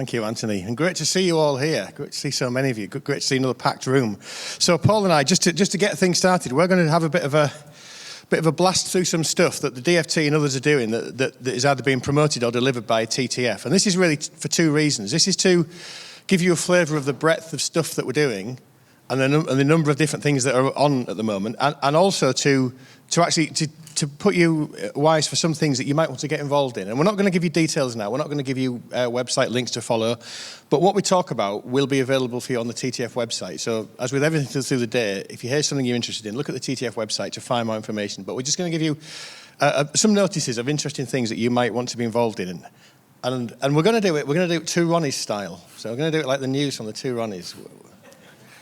Thank you, Anthony. And great to see you all here. Great to see so many of you. Great to see another packed room. So Paul and I, just to get things started, we're going to have a bit of a blast through some stuff that the DFT and others are doing that is either being promoted or delivered by TTF. And this is really for two reasons. This is to give you a flavour of the breadth of stuff that we're doing and the number of different things that are on at the moment, and also to put you wise for some things that you might want to get involved in. And we're not going to give you details now. We're not going to give you website links to follow. But what we talk about will be available for you on the TTF website. So as with everything through the day, if you hear something you're interested in, look at the TTF website to find more information. But we're just going to give you some notices of interesting things that you might want to be involved in. And we're going to do it. We're going to do it Two Ronnies style. So we're going to do it like the news on the Two Ronnies,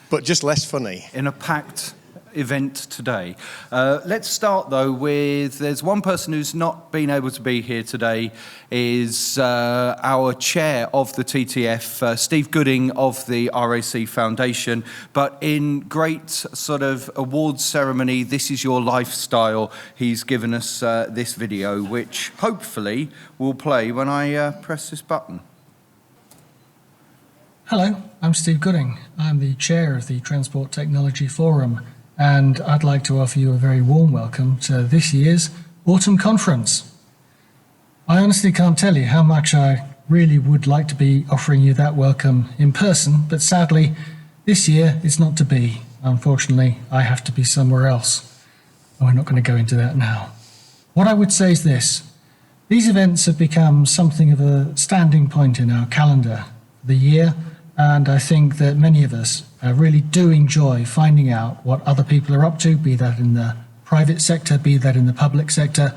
but just less funny. In a packed event today. Let's start though with, there's one person who's not been able to be here today, is our chair of the TTF, Steve Gooding of the RAC Foundation, but in great sort of awards ceremony, This Is Your Lifestyle, he's given us this video, which hopefully will play when I press this button. Hello, I'm Steve Gooding. I'm the chair of the Transport Technology Forum, and I'd like to offer you a very warm welcome to this year's Autumn Conference. I honestly can't tell you how much I really would like to be offering you that welcome in person, but sadly, this year it's not to be. Unfortunately, I have to be somewhere else. We're not going to go into that now. What I would say is this: these events have become something of a standing point in our calendar for the year, and I think that many of us really do enjoy finding out what other people are up to, be that in the private sector, be that in the public sector,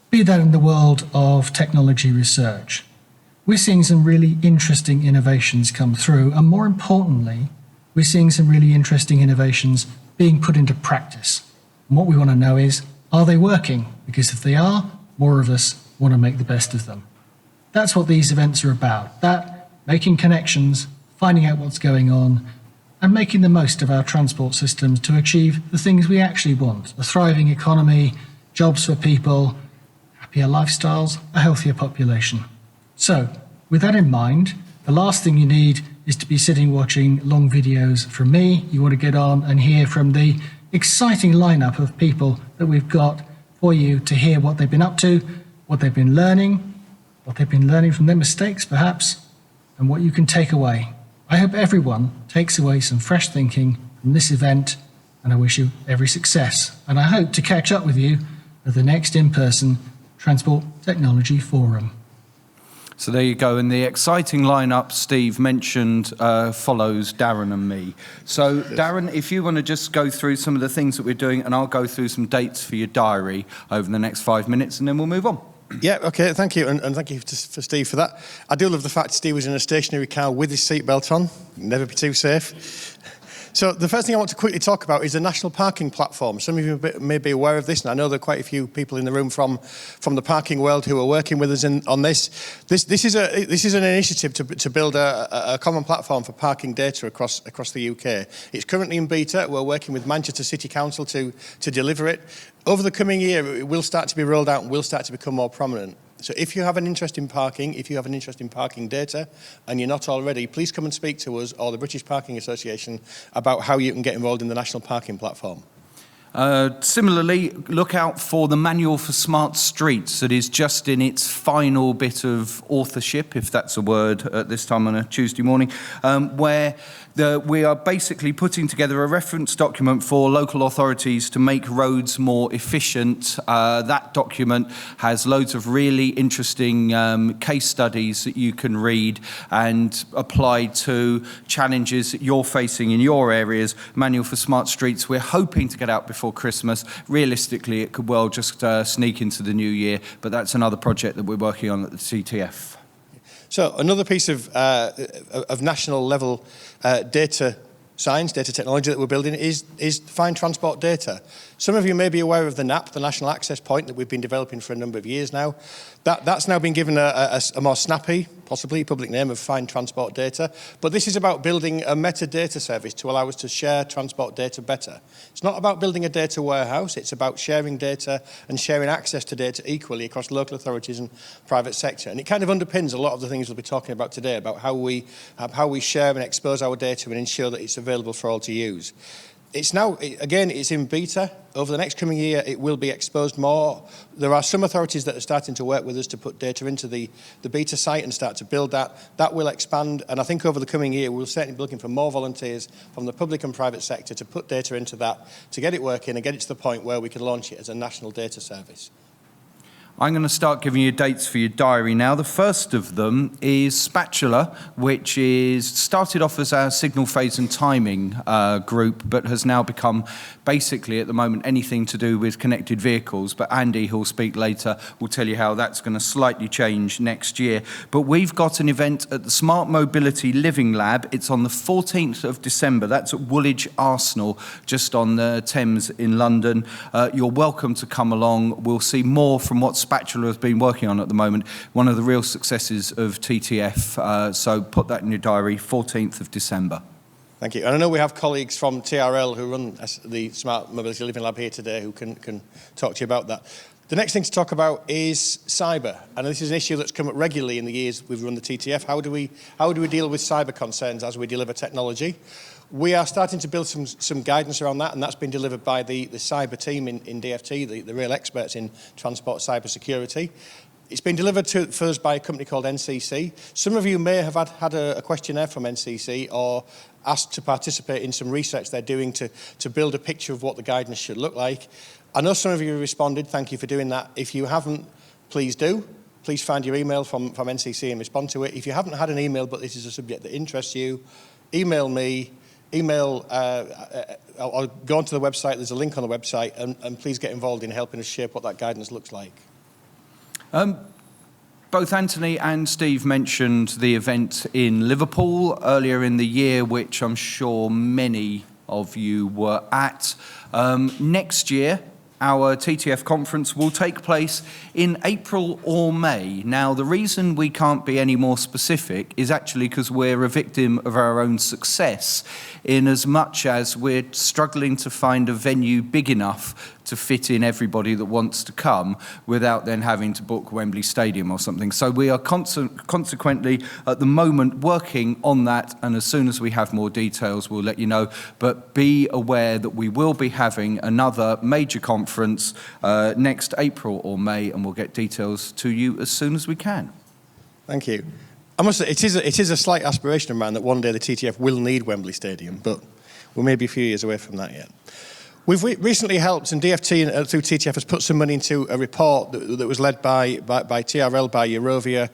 be that in the world of technology research. We're seeing some really interesting innovations come through, and more importantly, we're seeing some really interesting innovations being put into practice. And what we want to know is, are they working? Because if they are, more of us want to make the best of them. That's what these events are about, making connections, finding out what's going on, and making the most of our transport systems to achieve the things we actually want: a thriving economy, jobs for people, happier lifestyles, a healthier population. So, with that in mind, the last thing you need is to be sitting watching long videos from me. You want to get on and hear from the exciting lineup of people that we've got for you to hear what they've been up to, what they've been learning from their mistakes perhaps, and what you can take away. I hope everyone takes away some fresh thinking from this event, and I wish you every success. And I hope to catch up with you at the next in-person Transport Technology Forum. So there you go, and the exciting lineup Steve mentioned follows Darren and me. So Darren, if you want to just go through some of the things that we're doing, and I'll go through some dates for your diary over the next 5 minutes, and then we'll move on. Yeah, okay, thank you, and thank you for Steve for that. I do love the fact Steve was in a stationary car with his seatbelt on. Never be too safe. So the first thing I want to quickly talk about is the national parking platform. Some of you may be aware of this, and I know there are quite a few people in the room from the parking world who are working with us on this. This is an initiative to build a common platform for parking data across the UK. It's currently in beta. We're working with Manchester City Council to deliver it. Over the coming year, it will start to be rolled out and will start to become more prominent. So if you have an interest in parking, if you have an interest in parking data, and you're not already, please come and speak to us or the British Parking Association about how you can get involved in the national parking platform. Similarly, look out for the Manual for Smart Streets that is just in its final bit of authorship, if that's a word, at this time on a Tuesday morning, where we are basically putting together a reference document for local authorities to make roads more efficient. That document has loads of really interesting case studies that you can read and apply to challenges that you're facing in your areas. Manual for Smart Streets, we're hoping to get out before Christmas. Realistically, it could well just sneak into the new year, but that's another project that we're working on at the TTF. So another piece of national level data science, data technology that we're building is fine transport data. Some of you may be aware of the NAP, the National Access Point, that we've been developing for a number of years now. That's now been given a more snappy, possibly, public name of Find Transport Data. But this is about building a metadata service to allow us to share transport data better. It's not about building a data warehouse, it's about sharing data and sharing access to data equally across local authorities and private sector. And it kind of underpins a lot of the things we'll be talking about today, about how we share and expose our data and ensure that it's available for all to use. It's now, again, it's in beta. Over the next coming year, it will be exposed more. There are some authorities that are starting to work with us to put data into the beta site and start to build that. That will expand, and I think over the coming year, we'll certainly be looking for more volunteers from the public and private sector to put data into that, to get it working and get it to the point where we can launch it as a national data service. I'm going to start giving you dates for your diary now. The first of them is Spatula, which is started off as our signal phase and timing group, but has now become basically at the moment anything to do with connected vehicles. But Andy, who'll speak later, will tell you how that's going to slightly change next year. But we've got an event at the Smart Mobility Living Lab. It's on the 14th of December. That's at Woolwich Arsenal, just on the Thames in London. You're welcome to come along. We'll see more from what Spatula has been working on at the moment, one of the real successes of TTF. So put that in your diary, 14th of December. Thank you. And I know we have colleagues from TRL who run the Smart Mobility Living Lab here today who can talk to you about that. The next thing to talk about is cyber. And this is an issue that's come up regularly in the years we've run the TTF. How do we deal with cyber concerns as we deliver technology? We are starting to build some guidance around that, and that's been delivered by the cyber team in DFT, the real experts in transport cyber security. It's been delivered for us by a company called NCC. Some of you may have had a questionnaire from NCC or asked to participate in some research they're doing to build a picture of what the guidance should look like. I know some of you responded. Thank you for doing that. If you haven't, please do. Please find your email from NCC and respond to it. If you haven't had an email, but this is a subject that interests you, email me. Or go onto the website, there's a link on the website, and please get involved in helping us shape what that guidance looks like. Both Anthony and Steve mentioned the event in Liverpool earlier in the year, which I'm sure many of you were at. Next year, our TTF conference will take place in April or May. Now, the reason we can't be any more specific is actually because we're a victim of our own success, in as much as we're struggling to find a venue big enough to fit in everybody that wants to come without then having to book Wembley Stadium or something. So we are consequently at the moment working on that, and as soon as we have more details we'll let you know. But be aware that we will be having another major conference next April or May, and we'll get details to you as soon as we can. Thank you. I must say, it is a slight aspiration of mine that one day the TTF will need Wembley Stadium, but we may be a few years away from that yet. We've recently helped, and DFT through TTF has put some money into a report that was led by TRL, by Eurovia,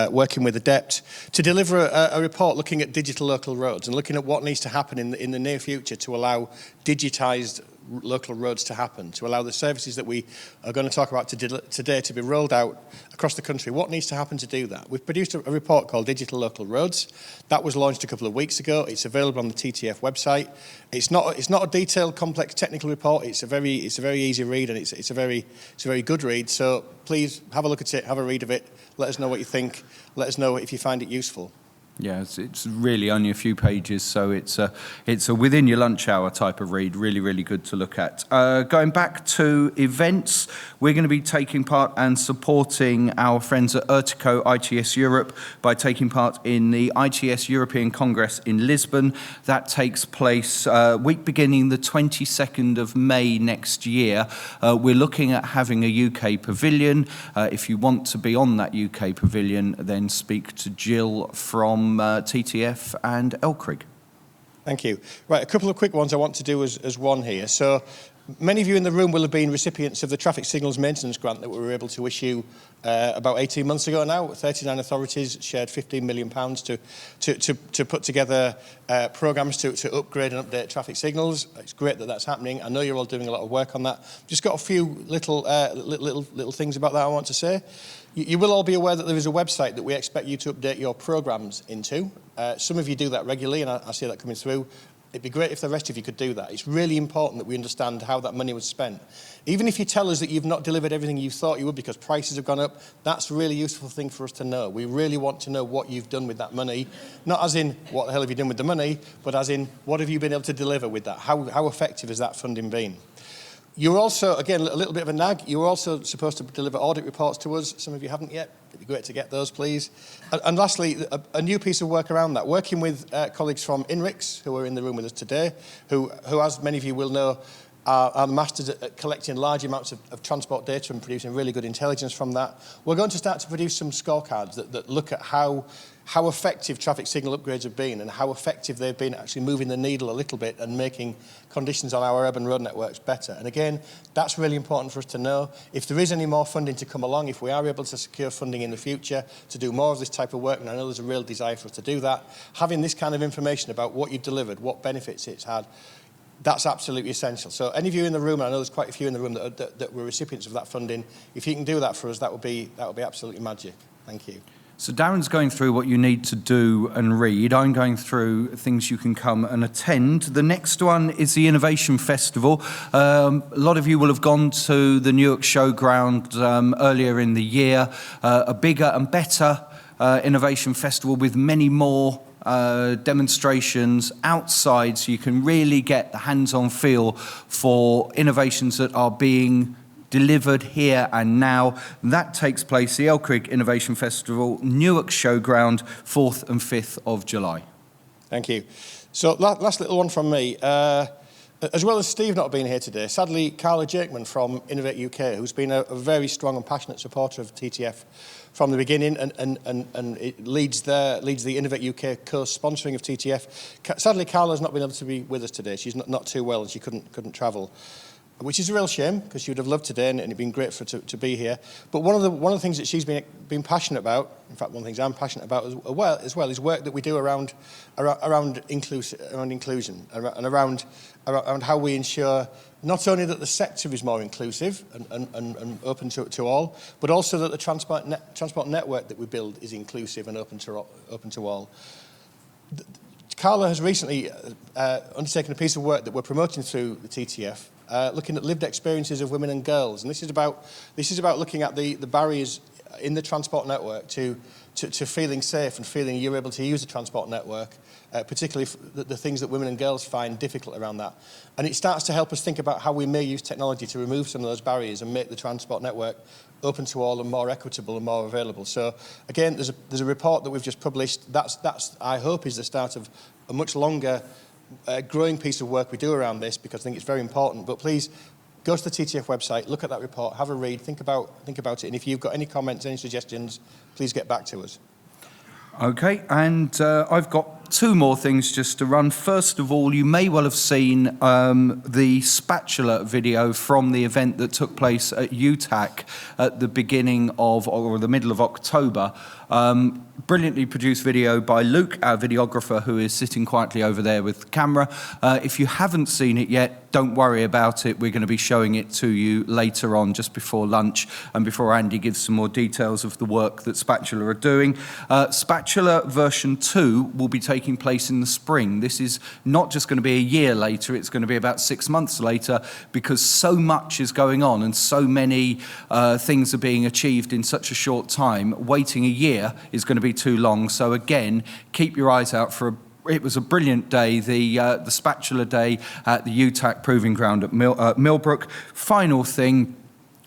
working with Adept, to deliver a report looking at digital local roads and looking at what needs to happen in the near future to allow digitised local roads to happen, to allow the services that we are going to talk about today to be rolled out across the country. What needs to happen to do that? We've produced a report called Digital Local Roads. That was launched a couple of weeks ago. It's available on the TTF website. It's not a detailed, complex technical report. It's a very easy read, and it's a very good read. So please have a look at it, have a read of it. Let us know what you think. Let us know if you find it useful. Yeah, it's really only a few pages, so it's a within your lunch hour type of read. Really, really good to look at. Going back to events, we're going to be taking part and supporting our friends at ERTICO ITS Europe by taking part in the ITS European Congress in Lisbon. That takes place week beginning the 22nd of May next year. We're looking at having a UK pavilion. If you want to be on that UK pavilion, then speak to Jill from TTF and Elcrig. Thank you. Right, a couple of quick ones I want to do as one here. So many of you in the room will have been recipients of the Traffic Signals Maintenance Grant that we were able to issue about 18 months ago now. 39 authorities shared £15 million to put together programmes to upgrade and update traffic signals. It's great that that's happening. I know you're all doing a lot of work on that. Just got a few little things about that I want to say. You will all be aware that there is a website that we expect you to update your programmes into. Some of you do that regularly, and I see that coming through. It'd be great if the rest of you could do that. It's really important that we understand how that money was spent. Even if you tell us that you've not delivered everything you thought you would because prices have gone up, that's a really useful thing for us to know. We really want to know what you've done with that money, not as in what the hell have you done with the money, but as in what have you been able to deliver with that? How effective has that funding been? You're also, again, a little bit of a nag, you're also supposed to deliver audit reports to us. Some of you haven't yet. It'd be great to get those, please. And lastly, a new piece of work around that, working with colleagues from INRIX, who are in the room with us today, who as many of you will know, are masters at collecting large amounts of transport data and producing really good intelligence from that. We're going to start to produce some scorecards that look at how effective traffic signal upgrades have been and how effective they've been actually moving the needle a little bit and making conditions on our urban road networks better. And again, that's really important for us to know. If there is any more funding to come along, if we are able to secure funding in the future to do more of this type of work, and I know there's a real desire for us to do that, having this kind of information about what you've delivered, what benefits it's had, that's absolutely essential. So any of you in the room, and I know there's quite a few in the room that were recipients of that funding, if you can do that for us, that would be absolutely magic. Thank you. So Darren's going through what you need to do and read. I'm going through things you can come and attend. The next one is the Innovation Festival. A lot of you will have gone to the Newark Showground earlier in the year. A bigger and better Innovation Festival with many more demonstrations outside, so you can really get the hands-on feel for innovations that are being delivered here and now. That takes place, the Elkrigg Innovation Festival, Newark Showground, 4th and 5th of July. Thank you. So last little one from me. As well as Steve not being here today, sadly, Carla Jakeman from Innovate UK, who's been a very strong and passionate supporter of TTF from the beginning and it leads the Innovate UK co-sponsoring of TTF. Sadly, Carla's not been able to be with us today. She's not too well and she couldn't travel, which is a real shame because she would have loved today and it'd been great for her to be here. But one of the things that she's been passionate about, in fact, one of the things I'm passionate about as well, is work that we do around inclusion and around how we ensure not only that the sector is more inclusive and open to all, but also that the transport network that we build is inclusive and open to all. Carla has recently undertaken a piece of work that we're promoting through the TTF, looking at lived experiences of women and girls, and this is about looking at the barriers in the transport network to feeling safe and feeling you're able to use the transport network, particularly the things that women and girls find difficult around that. And it starts to help us think about how we may use technology to remove some of those barriers and make the transport network open to all and more equitable and more available. So again, there's a report that we've just published. That's I hope is the start of a much longer growing piece of work we do around this, because I think it's very important. But please go to the TTF website, look at that report, have a read, think about it, and if you've got any comments, any suggestions, please get back to us. Okay, and I've got two more things just to run. First of all, you may well have seen the spatula video from the event that took place at UTAC at the beginning of, or the middle of October. Brilliantly produced video by Luke, our videographer, who is sitting quietly over there with the camera. If you haven't seen it yet, don't worry about it. We're going to be showing it to you later on, just before lunch, and before Andy gives some more details of the work that Spatula are doing. Spatula version 2 will be taking place in the spring. This is not just going to be a year later, it's going to be about 6 months later, because so much is going on and so many things are being achieved in such a short time. Waiting a year is going to be too long. So again, keep your eyes out for it was a brilliant day, the Spatula Day at the UTAC Proving Ground at Millbrook. Final thing,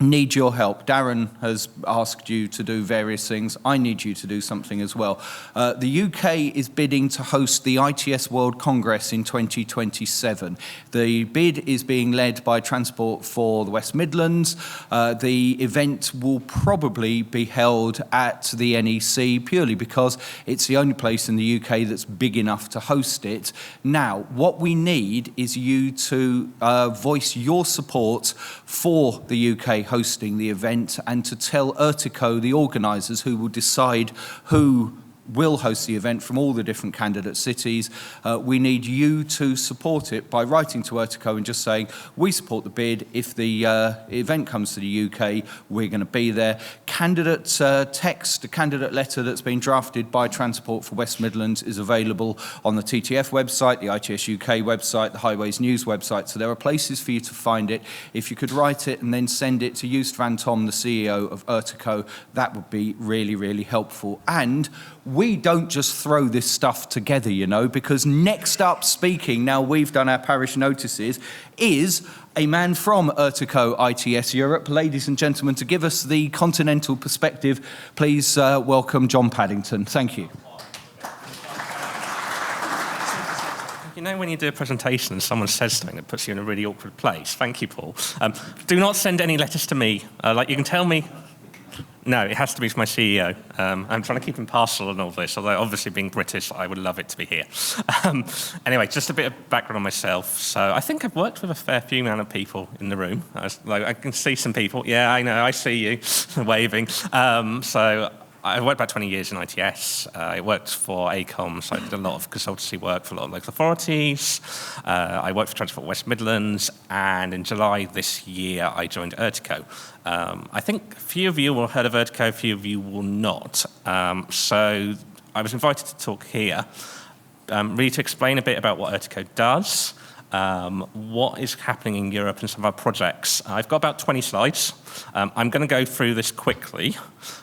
need your help. Darren has asked you to do various things. I need you to do something as well. The UK is bidding to host the ITS World Congress in 2027. The bid is being led by Transport for the West Midlands. The event will probably be held at the NEC purely because it's the only place in the UK that's big enough to host it. Now, what we need is you to voice your support for the UK hosting the event and to tell ERTICO, the organisers, who will decide who will host the event from all the different candidate cities. We need you to support it by writing to ERTICO and just saying, we support the bid. If the event comes to the UK, we're going to be there. Candidate text, a candidate letter that's been drafted by Transport for West Midlands is available on the TTF website, the ITS UK website, the Highways News website. So there are places for you to find it. If you could write it and then send it to Joost van Tom, the CEO of ERTICO, that would be really, really helpful. And we don't just throw this stuff together, you know, because next up speaking, now we've done our parish notices, is a man from ERTICO ITS Europe. Ladies and gentlemen, to give us the continental perspective, please welcome John Paddington. Thank you. You know when you do a presentation and someone says something that puts you in a really awkward place? Thank you, Paul. Do not send any letters to me. Like you can tell me. No, it has to be to my CEO. I'm trying to keep impartial in all this, although obviously being British, I would love it to be here. Anyway, just a bit of background on myself. So I think I've worked with a fair few amount of people in the room. I can see some people. Yeah, I know, I see you waving. So I worked about 20 years in ITS. I worked for ACOM, so I did a lot of consultancy work for a lot of local authorities. I worked for Transport West Midlands, and in July this year, I joined ERTICO. I think a few of you will have heard of ERTICO, a few of you will not. So I was invited to talk here, really to explain a bit about what ERTICO does, what is happening in Europe and some of our projects. I've got about 20 slides. I'm going to go through this quickly.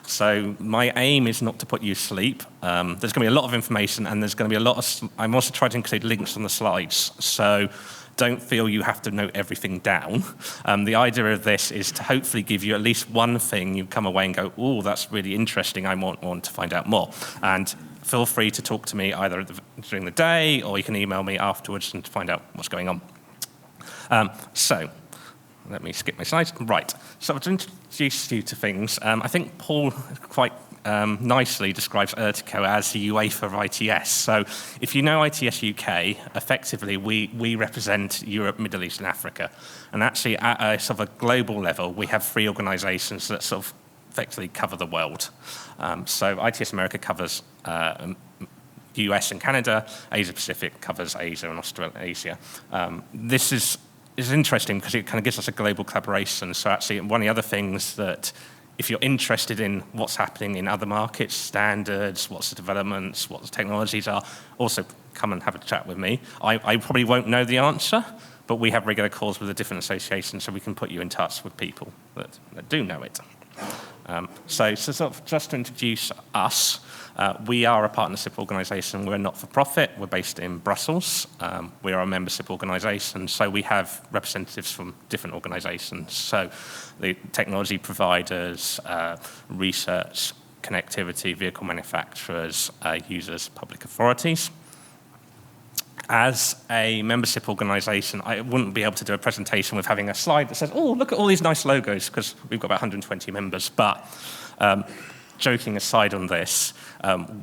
So my aim is not to put you to sleep. There's going to be a lot of information, and there's going to be a lot of... I'm also trying to include links on the slides. So don't feel you have to note everything down. The idea of this is to hopefully give you at least one thing you come away and go, oh, that's really interesting. I want to find out more. And feel free to talk to me either during the day, or you can email me afterwards and find out what's going on. So let me skip my slides. Right, so to introduce you to things, I think Paul quite nicely describes ERTICO as the UEFA of ITS. So if you know ITS UK, effectively we represent Europe, Middle East and Africa. And actually at a sort of a global level, we have 3 organisations that sort of effectively cover the world. So ITS America covers US and Canada, Asia Pacific covers Asia and Australasia. This is interesting because it kind of gives us a global collaboration. So actually one of the other things that if you're interested in what's happening in other markets, standards, what's the developments, what the technologies are, also come and have a chat with me. I probably won't know the answer, but we have regular calls with the different associations, so we can put you in touch with people that do know it. So sort of just to introduce us, we are a partnership organisation. We're a not-for-profit. We're based in Brussels. We are a membership organisation, so we have representatives from different organisations. So the technology providers, research, connectivity, vehicle manufacturers, users, public authorities. As a membership organisation, I wouldn't be able to do a presentation with having a slide that says, oh, look at all these nice logos, because we've got about 120 members. But joking aside on this,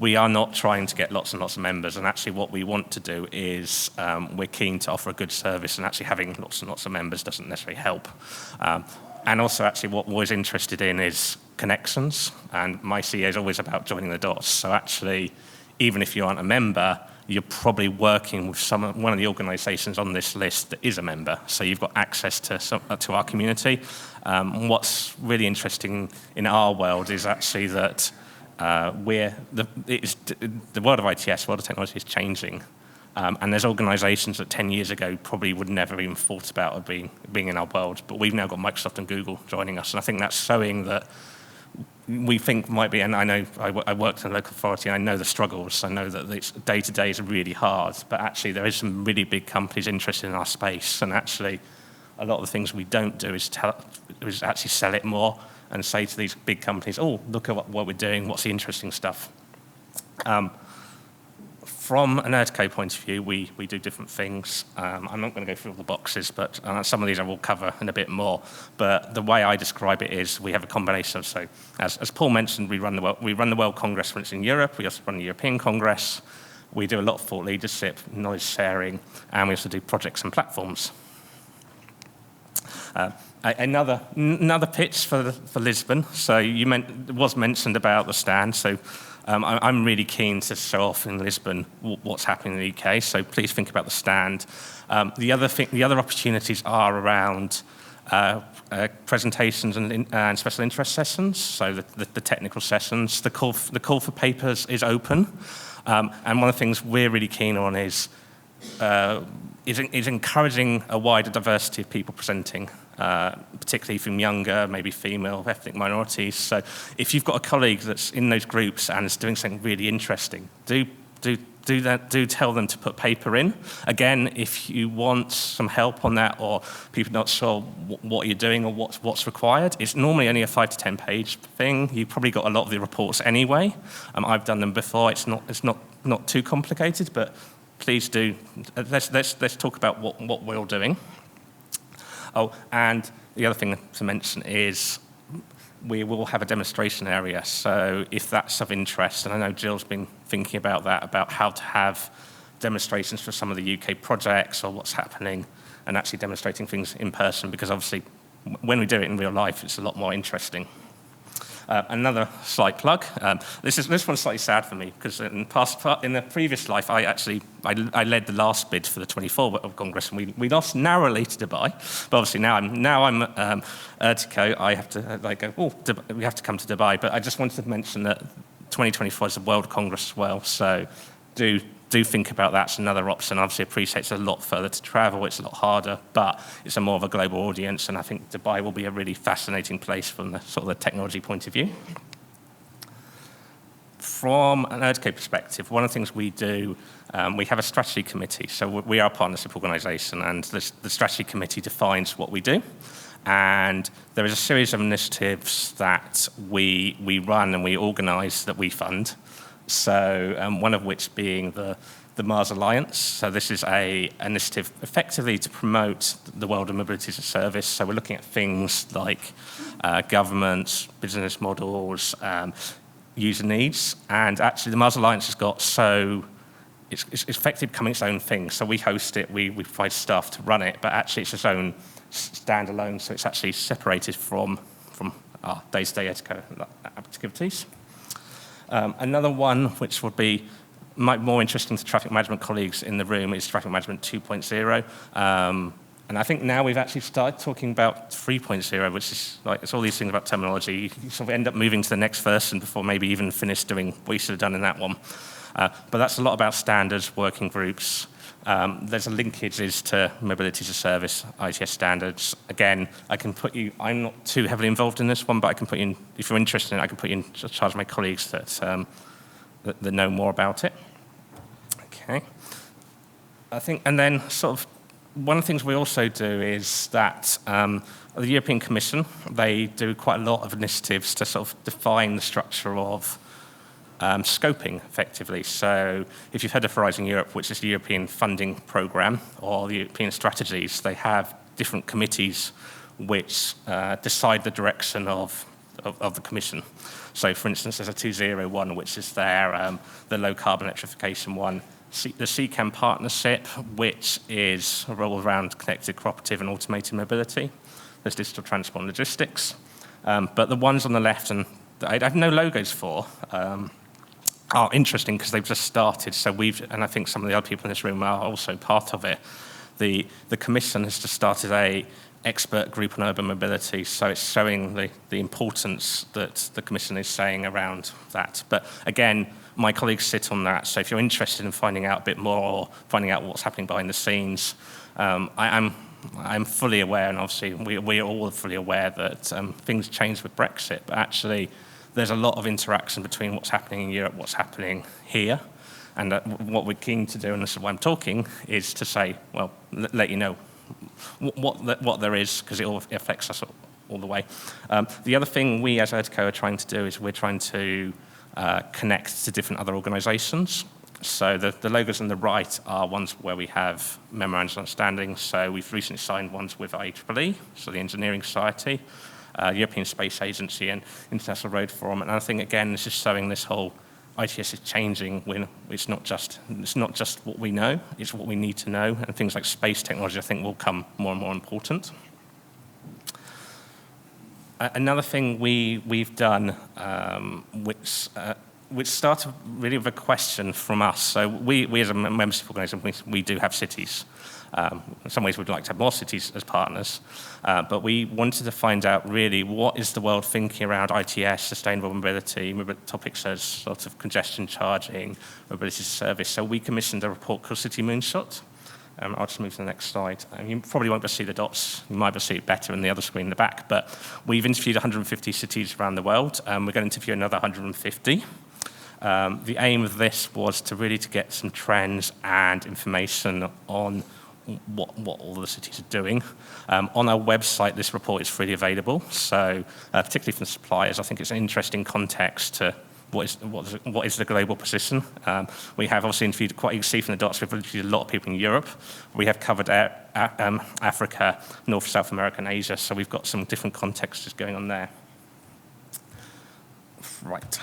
we are not trying to get lots and lots of members. And actually what we want to do is we're keen to offer a good service, and actually having lots and lots of members doesn't necessarily help. And also actually what we're always interested in is connections. And my CEO is always about joining the dots. So actually, even if you aren't a member, you're probably working with one of the organisations on this list that is a member, so you've got access to our community. What's really interesting in our world is actually that the world of ITS, world of technology is changing, and there's organisations that 10 years ago probably would never even thought about being in our world, but we've now got Microsoft and Google joining us, and I think that's showing that we think might be, and I know I worked in a local authority, and I know the struggles. I know that it's day-to-day is really hard, but actually there is some really big companies interested in our space, and actually a lot of the things we don't do is actually sell it more and say to these big companies, oh, look at what we're doing, what's the interesting stuff. From an ERTICO point of view, we do different things. I'm not going to go through all the boxes, but some of these I will cover in a bit more. But the way I describe it is we have a combination of, so as Paul mentioned, we run the World Congress, for instance, in Europe. We also run the European Congress. We do a lot of thought leadership, knowledge sharing, and we also do projects and platforms. Another pitch for Lisbon. So it was mentioned about the stand. So I'm really keen to show off in Lisbon what's happening in the UK, so please think about the stand. The other opportunities are around presentations and special interest sessions, so the technical sessions. The call for papers is open, and one of the things we're really keen on is encouraging a wider diversity of people presenting, particularly from younger, maybe female, ethnic minorities. So if you've got a colleague that's in those groups and is doing something really interesting, do tell them to put paper in. Again, if you want some help on that, or people not sure what you're doing or what's required, it's normally only a 5 to 10 page thing. You've probably got a lot of the reports anyway. I've done them before. It's not too complicated, but please do. Let's talk about what we're all doing. Oh, and the other thing to mention is we will have a demonstration area, so if that's of interest, and I know Jill's been thinking about that, about how to have demonstrations for some of the UK projects or what's happening, and actually demonstrating things in person, because obviously when we do it in real life, it's a lot more interesting. Another slight plug. This one's slightly sad for me, because in the previous life, I led the last bid for the 24 of Congress, and we lost narrowly to Dubai. But obviously now I'm ERTICO. I have to we have to come to Dubai. But I just wanted to mention that 2024 is a World Congress as well. So do think about that. It's another option. Obviously, appreciate it's a lot further to travel. It's a lot harder, but it's a more of a global audience, and I think Dubai will be a really fascinating place from the sort of the technology point of view. From an ERTICO perspective, one of the things we do, we have a strategy committee. So we are a partnership organisation, and the strategy committee defines what we do. And there is a series of initiatives that we run and we organise that we fund. So one of which being the Mars Alliance. So this is an initiative effectively to promote the world of mobility as a service. So we're looking at things like governments, business models, user needs. And actually the Mars Alliance has got it's effectively becoming its own thing. So we host it, we provide staff to run it, but actually it's its own standalone. So it's actually separated from our day-to-day ERTICO activities. Another one, which would be more interesting to traffic management colleagues in the room, is traffic management 2.0. And I think now we've actually started talking about 3.0, which is like, it's all these things about terminology. You sort of end up moving to the next version before maybe even finish doing what you should have done in that one. But that's a lot about standards, working groups. There's a linkages to mobility as a service, ITS standards. Again, I'm not too heavily involved in this one, but I can put you in, if you're interested in it, I can put you in charge of my colleagues that know more about it. Okay. I think, and then sort of, one of the things we also do is that the European Commission, they do quite a lot of initiatives to sort of define the structure of scoping effectively. So if you've heard of Horizon Europe, which is the European funding programme, or the European strategies, they have different committees which decide the direction of the Commission. So for instance, there's a 201, which is the low carbon electrification one. The CCAM partnership, which is all around connected, cooperative and automated mobility. There's digital transport and logistics. But the ones on the left, and I have no logos for, are interesting because they've just started. So and I think some of the other people in this room are also part of it. The Commission has just started a expert group on urban mobility, so it's showing the importance that the Commission is saying around that. But again, my colleagues sit on that, so if you're interested in finding out a bit more, or finding out what's happening behind the scenes, I'm fully aware, and obviously we're all fully aware that things change with Brexit, but actually there's a lot of interaction between what's happening in Europe, what's happening here, and what we're keen to do, and this is why I'm talking, is to say, well, let you know what there is, because it all affects us all the way. The other thing we as ERTICO are trying to do is we're trying to connect to different other organisations. So the logos on the right are ones where we have memorandums of understanding. So we've recently signed ones with IEEE, so the Engineering Society, European Space Agency and International Road Forum. And I think, again, this is showing this whole ITS is changing when it's not just what we know, it's what we need to know. And things like space technology, I think, will come more and more important. Another thing we've done, which which started really with a question from us. So we as a membership organisation, we do have cities. In some ways, we'd like to have more cities as partners, but we wanted to find out really what is the world thinking around ITS, sustainable mobility, topics as sort of congestion charging, mobility service. So we commissioned a report called City Moonshot. I'll just move to the next slide. You probably won't be able to see the dots. You might be able to see it better in the other screen in the back, but we've interviewed 150 cities around the world. We're going to interview another 150. The aim of this was to really to get some trends and information on what all the cities are doing. On our website, this report is freely available. So particularly from suppliers, I think it's an interesting context to what is the global position. We have obviously interviewed, quite you can see from the dots, we've interviewed a lot of people in Europe. We have covered Africa, North, South America, and Asia. So we've got some different contexts going on there. Right.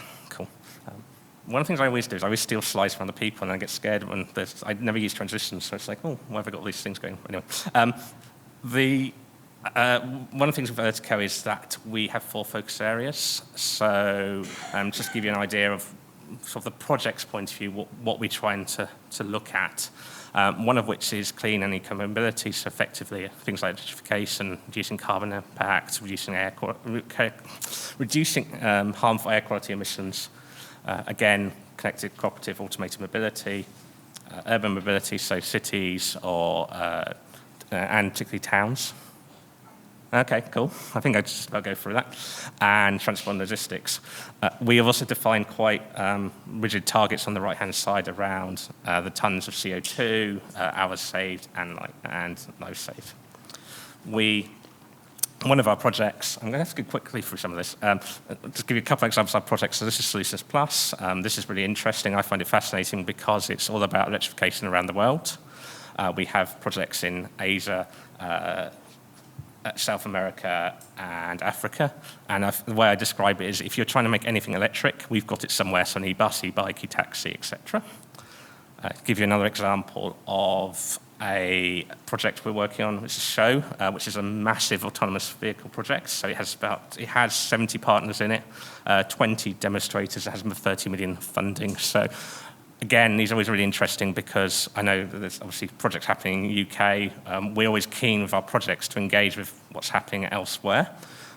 One of the things I always do is I always steal slides from other people, and I get scared when I never use transitions, so it's like, oh, why have I got all these things going? Anyway, one of the things with ERTICO is that we have 4 focus areas. So just to give you an idea of sort of the project's point of view, what we're trying to look at. One of which is clean and eco-mobility, so effectively things like electrification, reducing carbon impact, reducing harmful air quality emissions. Again, connected, cooperative, automated mobility, urban mobility, so cities and particularly towns. Okay, cool. I think I'll go through that. And transport and logistics. We have also defined quite rigid targets on the right-hand side around the tons of CO2, hours saved, and lives saved. One of our projects, I'm going to have to go quickly through some of this. Just give you a couple of examples of our projects. So this is Solutions Plus. This is really interesting. I find it fascinating because it's all about electrification around the world. We have projects in Asia, South America, and Africa. And the way I describe it is if you're trying to make anything electric, we've got it somewhere, so an e-bus, e-bike, e-taxi, etc. Give you another example of a project we're working on, which is Show, which is a massive autonomous vehicle project. So it has 70 partners in it, 20 demonstrators. It has 30 million funding. So again, these are always really interesting because I know that there's obviously projects happening in the UK. We're always keen with our projects to engage with what's happening elsewhere.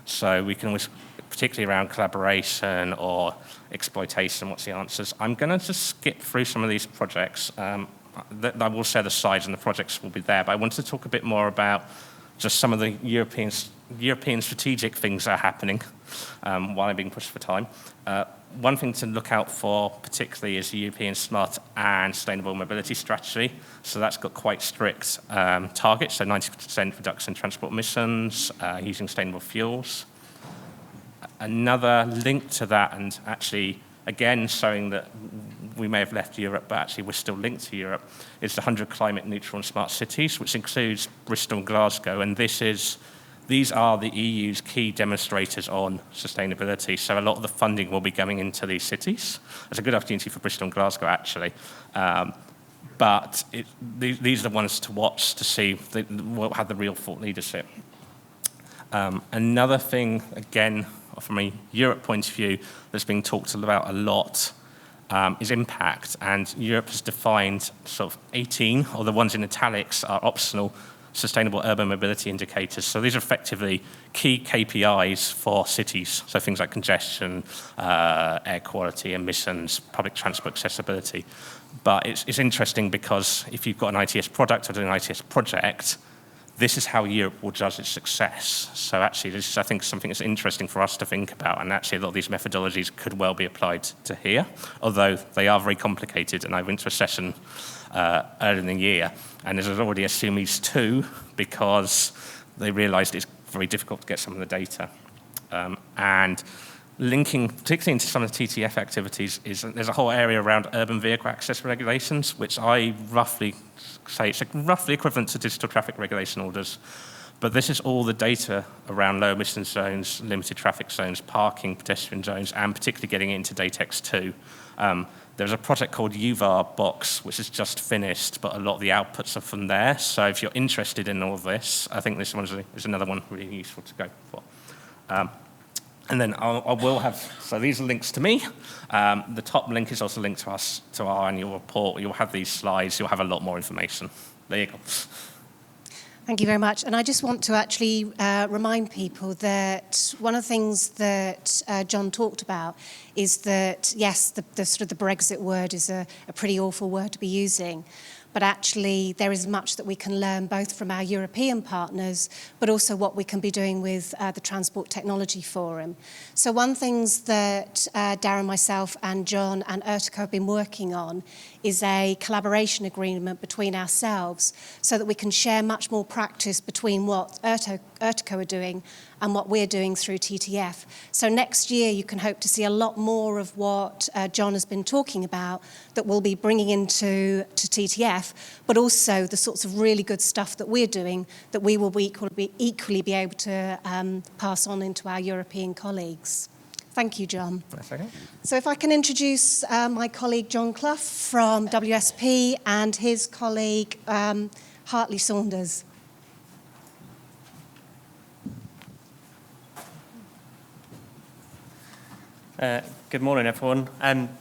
So we can always, particularly around collaboration or exploitation, what's the answers? I'm going to just skip through some of these projects. I will share the slides and the projects will be there, but I wanted to talk a bit more about just some of the European strategic things that are happening while I'm being pushed for time. One thing to look out for particularly is the European Smart and Sustainable Mobility Strategy. So that's got quite strict targets, so 90% reduction in transport emissions, using sustainable fuels. Another link to that, and actually again showing that we may have left Europe, but actually we're still linked to Europe, is the 100 climate neutral and smart cities, which includes Bristol and Glasgow. And these are the EU's key demonstrators on sustainability. So a lot of the funding will be going into these cities. It's a good opportunity for Bristol and Glasgow, actually. But these are the ones to watch to see what have the real thought leadership. Another thing, again, from a Europe point of view, that's being talked about a lot is impact. And Europe has defined sort of 18, or the ones in italics are optional, sustainable urban mobility indicators. So these are effectively key KPIs for cities. So things like congestion, air quality, emissions, public transport accessibility. But it's interesting because if you've got an ITS product or an ITS project, this is how Europe will judge its success. So actually, this is, I think, something that's interesting for us to think about. And actually, a lot of these methodologies could well be applied to here, although they are very complicated. And I went to a session earlier in the year, and there's already a SUMES 2 because they realized it's very difficult to get some of the data. And linking particularly into some of the TTF activities is there's a whole area around urban vehicle access regulations, which I roughly say it's roughly equivalent to digital traffic regulation orders. But this is all the data around low emission zones, limited traffic zones, parking, pedestrian zones, and particularly getting into DATEX 2. There's a project called UVAR Box, which is just finished, but a lot of the outputs are from there. So if you're interested in all of this, I think this one is another one really useful to go for. And then I will have, so these are links to me. The top link is also linked to our annual report. You'll have these slides. You'll have a lot more information. There you go. Thank you very much. And I just want to actually remind people that one of the things that John talked about is that, yes, the sort of the Brexit word is a pretty awful word to be using. But actually, there is much that we can learn both from our European partners, but also what we can be doing with the Transport Technology Forum. So one things that Darren, myself, and John and ERTICO have been working on is a collaboration agreement between ourselves so that we can share much more practice between what ERTICO are doing and what we're doing through TTF. So next year you can hope to see a lot more of what John has been talking about that we'll be bringing into TTF, but also the sorts of really good stuff that we're doing that we will equally be able to pass on into our European colleagues. Thank you, John. That's okay. So if I can introduce my colleague John Clough from WSP and his colleague Hartley Saunders. Good morning, everyone.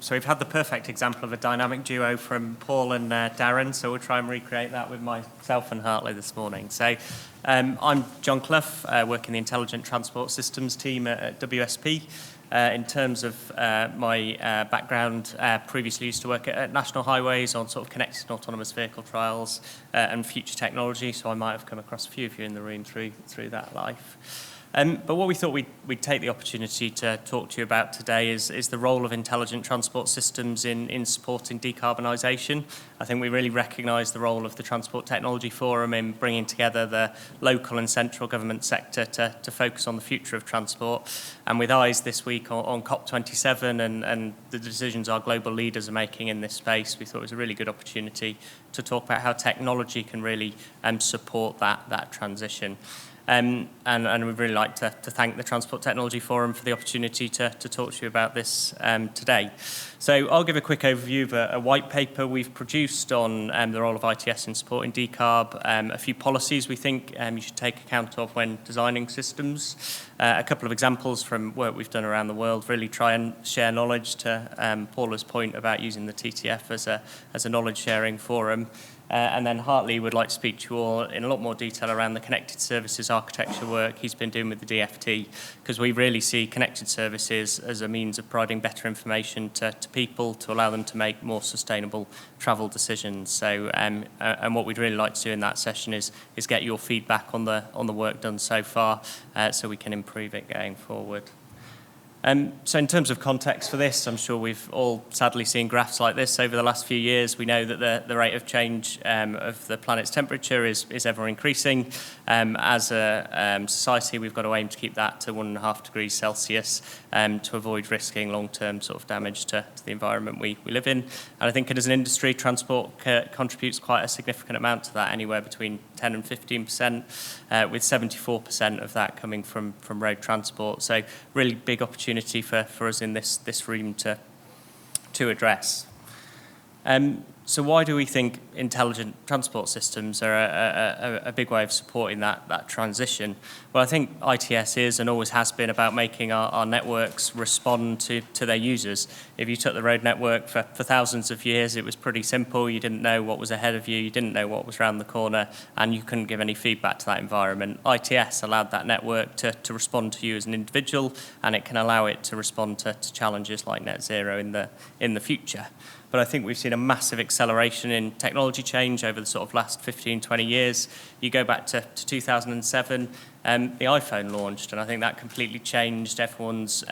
So we've had the perfect example of a dynamic duo from Paul and Darren, so we'll try and recreate that with myself and Hartley this morning. So I'm John Clough, work in the Intelligent Transport Systems team at WSP. In terms of my background, previously used to work at National Highways on sort of connected and autonomous vehicle trials and future technology, so I might have come across a few of you in the room through that life. But what we thought we'd take the opportunity to talk to you about today is the role of intelligent transport systems in supporting decarbonisation. I think we really recognise the role of the Transport Technology Forum in bringing together the local and central government sector to focus on the future of transport. And with eyes this week on COP27 and the decisions our global leaders are making in this space, we thought it was a really good opportunity to talk about how technology can really support that transition. And we'd really like to thank the Transport Technology Forum for the opportunity to talk to you about this today. So I'll give a quick overview of a white paper we've produced on the role of ITS in supporting decarb, a few policies we think you should take account of when designing systems, a couple of examples from work we've done around the world, really try and share knowledge to Paula's point about using the TTF as a knowledge sharing forum. And then Hartley would like to speak to you all in a lot more detail around the connected services architecture work he's been doing with the DFT, because we really see connected services as a means of providing better information to people to allow them to make more sustainable travel decisions. So, and what we'd really like to do in that session is get your feedback on the work done so far, so we can improve it going forward. So in terms of context for this, I'm sure we've all sadly seen graphs like this over the last few years. We know that the rate of change of the planet's temperature is ever increasing. As a society, we've got to aim to keep that to 1.5 degrees Celsius to avoid risking long-term sort of damage to the environment we live in. And I think as an industry, transport contributes quite a significant amount to that, anywhere between 10 and 15%, with 74% of that coming from road transport. So really big opportunity for us in this room to address. So why do we think intelligent transport systems are a big way of supporting that transition? Well, I think ITS is and always has been about making our networks respond to their users. If you took the road network for thousands of years, it was pretty simple. You didn't know what was ahead of you, you didn't know what was around the corner, and you couldn't give any feedback to that environment. ITS allowed that network to respond to you as an individual, and it can allow it to respond to challenges like net zero in the future. But I think we've seen a massive acceleration in technology change over the sort of last 15, 20 years. You go back to 2007, the iPhone launched, and I think that completely changed everyone's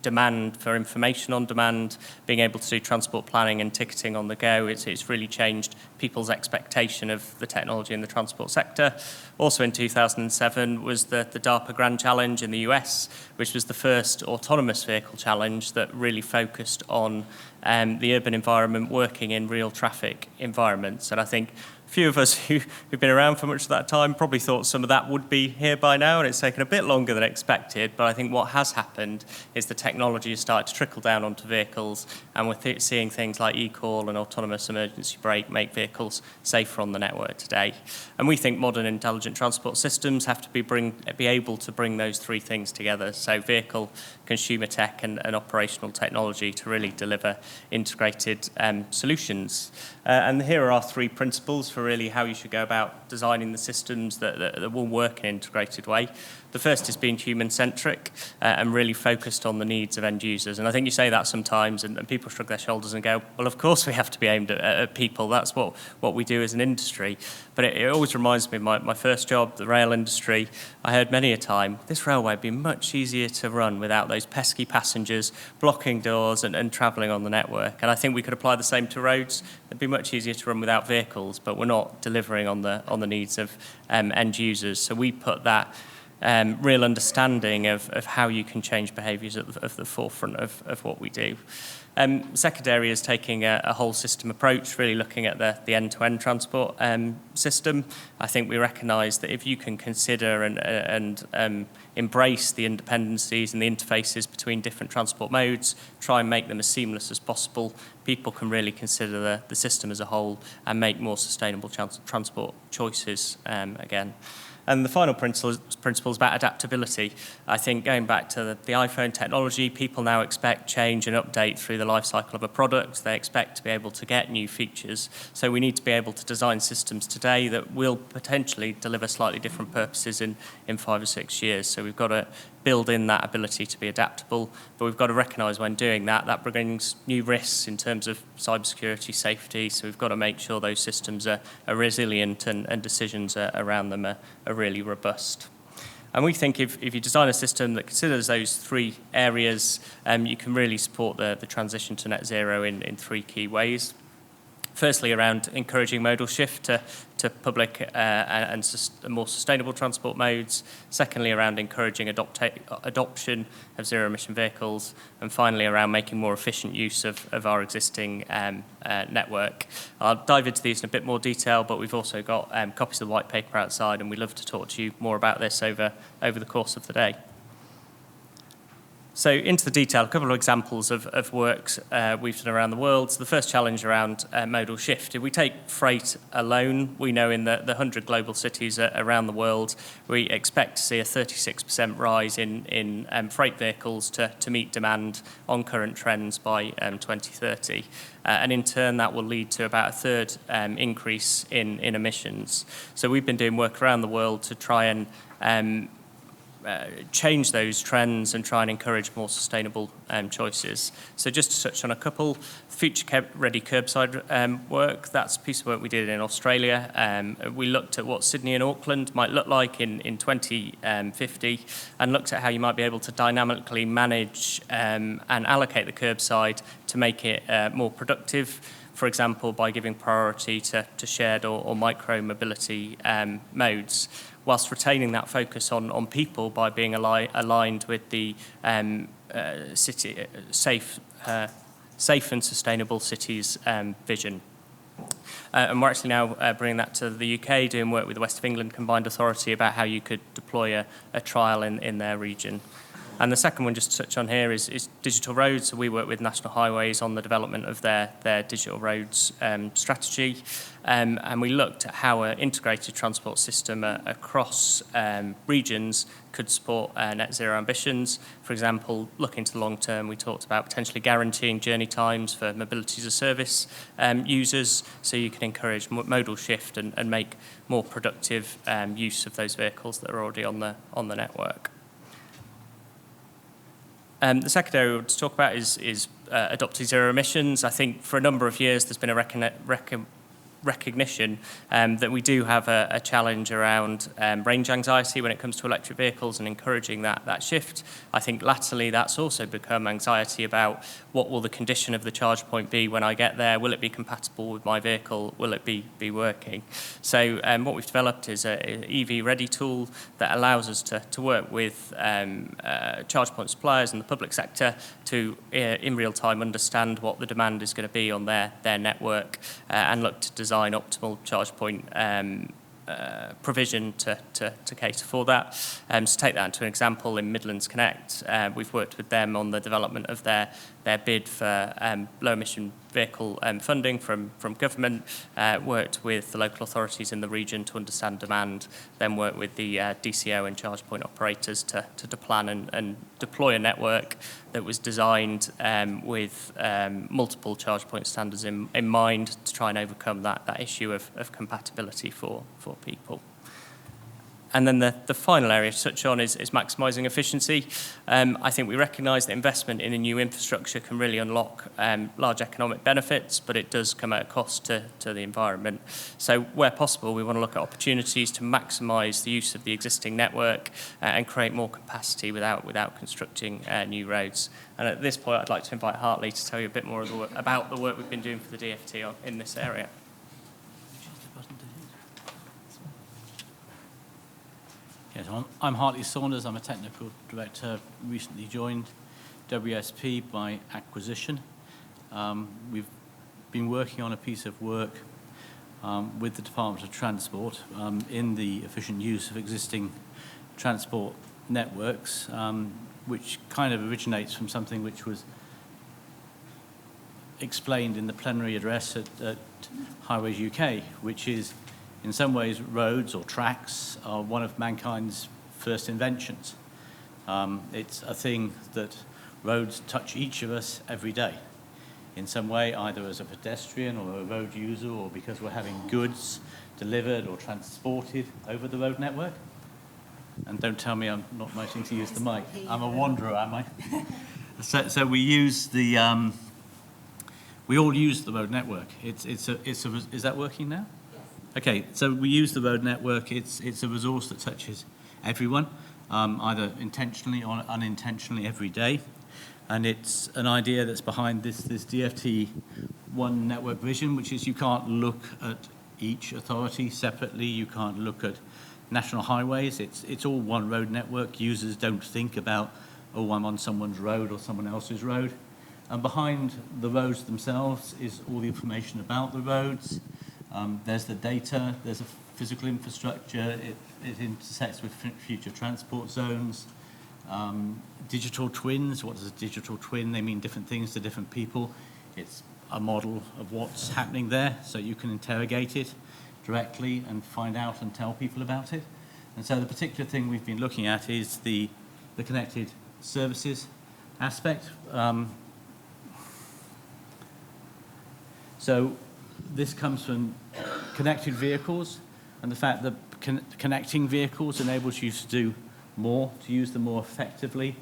demand for information on demand, being able to do transport planning and ticketing on the go. It's really changed people's expectation of the technology in the transport sector. Also in 2007 was the DARPA Grand Challenge in the US, which was the first autonomous vehicle challenge that really focused on the urban environment working in real traffic environments. And I think few of us who've been around for much of that time probably thought some of that would be here by now, and it's taken a bit longer than expected. But I think what has happened is the technology has started to trickle down onto vehicles, and we're seeing things like eCall and autonomous emergency brake make vehicles safer on the network today. And we think modern intelligent transport systems have to be able to bring those three things together. So vehicle, consumer tech, and operational technology to really deliver integrated solutions. And here are our three principles for really how you should go about designing the systems that will work in an integrated way. The first is being human-centric and really focused on the needs of end users. And I think you say that sometimes, and people shrug their shoulders and go, well, of course we have to be aimed at people. That's what we do as an industry. But it always reminds me of my first job, the rail industry. I heard many a time, this railway would be much easier to run without those pesky passengers blocking doors and travelling on the network. And I think we could apply the same to roads. It'd be much easier to run without vehicles, but we're not delivering on the needs of end users. So we put that real understanding of how you can change behaviours at the forefront of what we do. Second area is taking a whole system approach, really looking at the end-to-end transport system. I think we recognise that if you can consider and embrace the independencies and the interfaces between different transport modes, try and make them as seamless as possible, people can really consider the system as a whole and make more sustainable transport choices again. And the final principle is about adaptability. I think going back to the iPhone technology, people now expect change and update through the life cycle of a product. They expect to be able to get new features. So we need to be able to design systems today that will potentially deliver slightly different purposes in 5 or 6 years. So we've got to build in that ability to be adaptable, but we've got to recognise when doing that brings new risks in terms of cybersecurity, safety, so we've got to make sure those systems are resilient and decisions around them are really robust. And we think if you design a system that considers those three areas, you can really support the transition to net zero in three key ways. Firstly, around encouraging modal shift to public and more sustainable transport modes. Secondly, around encouraging adoption of zero-emission vehicles. And finally, around making more efficient use of our existing network. I'll dive into these in a bit more detail, but we've also got copies of the white paper outside, and we'd love to talk to you more about this over the course of the day. So into the detail, a couple of examples of works we've done around the world. So the first challenge around modal shift. If we take freight alone, we know in the 100 global cities around the world, we expect to see a 36% rise in freight vehicles to meet demand on current trends by 2030. And in turn, that will lead to about a third increase in emissions. So we've been doing work around the world to try and change those trends and try and encourage more sustainable choices. So just to touch on a couple, future-ready curbside work, that's a piece of work we did in Australia. We looked at what Sydney and Auckland might look like in 2050 and looked at how you might be able to dynamically manage and allocate the curbside to make it more productive, for example, by giving priority to shared or micro-mobility modes, whilst retaining that focus on people by being aligned with the city safe and sustainable cities vision. And we're actually now bringing that to the UK, doing work with the West of England Combined Authority about how you could deploy a trial in their region. And the second one, just to touch on here, is digital roads. So we work with National Highways on the development of their digital roads strategy. And we looked at how an integrated transport system across regions could support net zero ambitions. For example, looking to the long term, we talked about potentially guaranteeing journey times for mobility as a service users, so you can encourage modal shift and make more productive use of those vehicles that are already on the network. The second area we want to talk about is adopting zero emissions. I think for a number of years there's been a recognition that we do have a challenge around range anxiety when it comes to electric vehicles and encouraging that shift. I think latterly that's also become anxiety about what will the condition of the charge point be when I get there. Will it be compatible with my vehicle? Will it be working? So what we've developed is an EV ready tool that allows us to work with charge point suppliers and the public sector to in real time understand what the demand is going to be on their network and look to design design optimal charge point provision to cater for that. To take that into an example, in Midlands Connect, we've worked with them on the development of their bid for low emission vehicle funding from government, worked with the local authorities in the region to understand demand, then worked with the DCO and charge point operators to plan and deploy a network that was designed with multiple charge point standards in mind to try and overcome that issue of compatibility for people. And then the final area to touch on is maximising efficiency. I think we recognise that investment in a new infrastructure can really unlock large economic benefits, but it does come at a cost to the environment. So where possible, we want to look at opportunities to maximise the use of the existing network and create more capacity without constructing new roads. And at this point, I'd like to invite Hartley to tell you a bit more about the work we've been doing for the DFT in this area. Yes, I'm Hartley Saunders. I'm a technical director, recently joined WSP by acquisition. We've been working on a piece of work with the Department of Transport in the efficient use of existing transport networks, which kind of originates from something which was explained in the plenary address at Highways UK, which is in some ways, roads or tracks are one of mankind's first inventions. It's a thing that roads touch each of us every day in some way, either as a pedestrian or a road user or because we're having goods delivered or transported over the road network. And don't tell me I'm not wanting to use the mic. I'm a wanderer, am I? So we use the, we all use the road network. Is that working now? Okay, so we use the road network. It's a resource that touches everyone, either intentionally or unintentionally every day. And it's an idea that's behind this DFT one network vision, which is you can't look at each authority separately. You can't look at national highways. It's all one road network. Users don't think about, oh, I'm on someone's road or someone else's road. And behind the roads themselves is all the information about the roads. There's the data, there's a physical infrastructure, it intersects with future transport zones. Digital twins, what is a digital twin? They mean different things to different people. It's a model of what's happening there, so you can interrogate it directly and find out and tell people about it. And so the particular thing we've been looking at is the connected services aspect. So this comes from connected vehicles and the fact that connecting vehicles enables you to do more, to use them more effectively,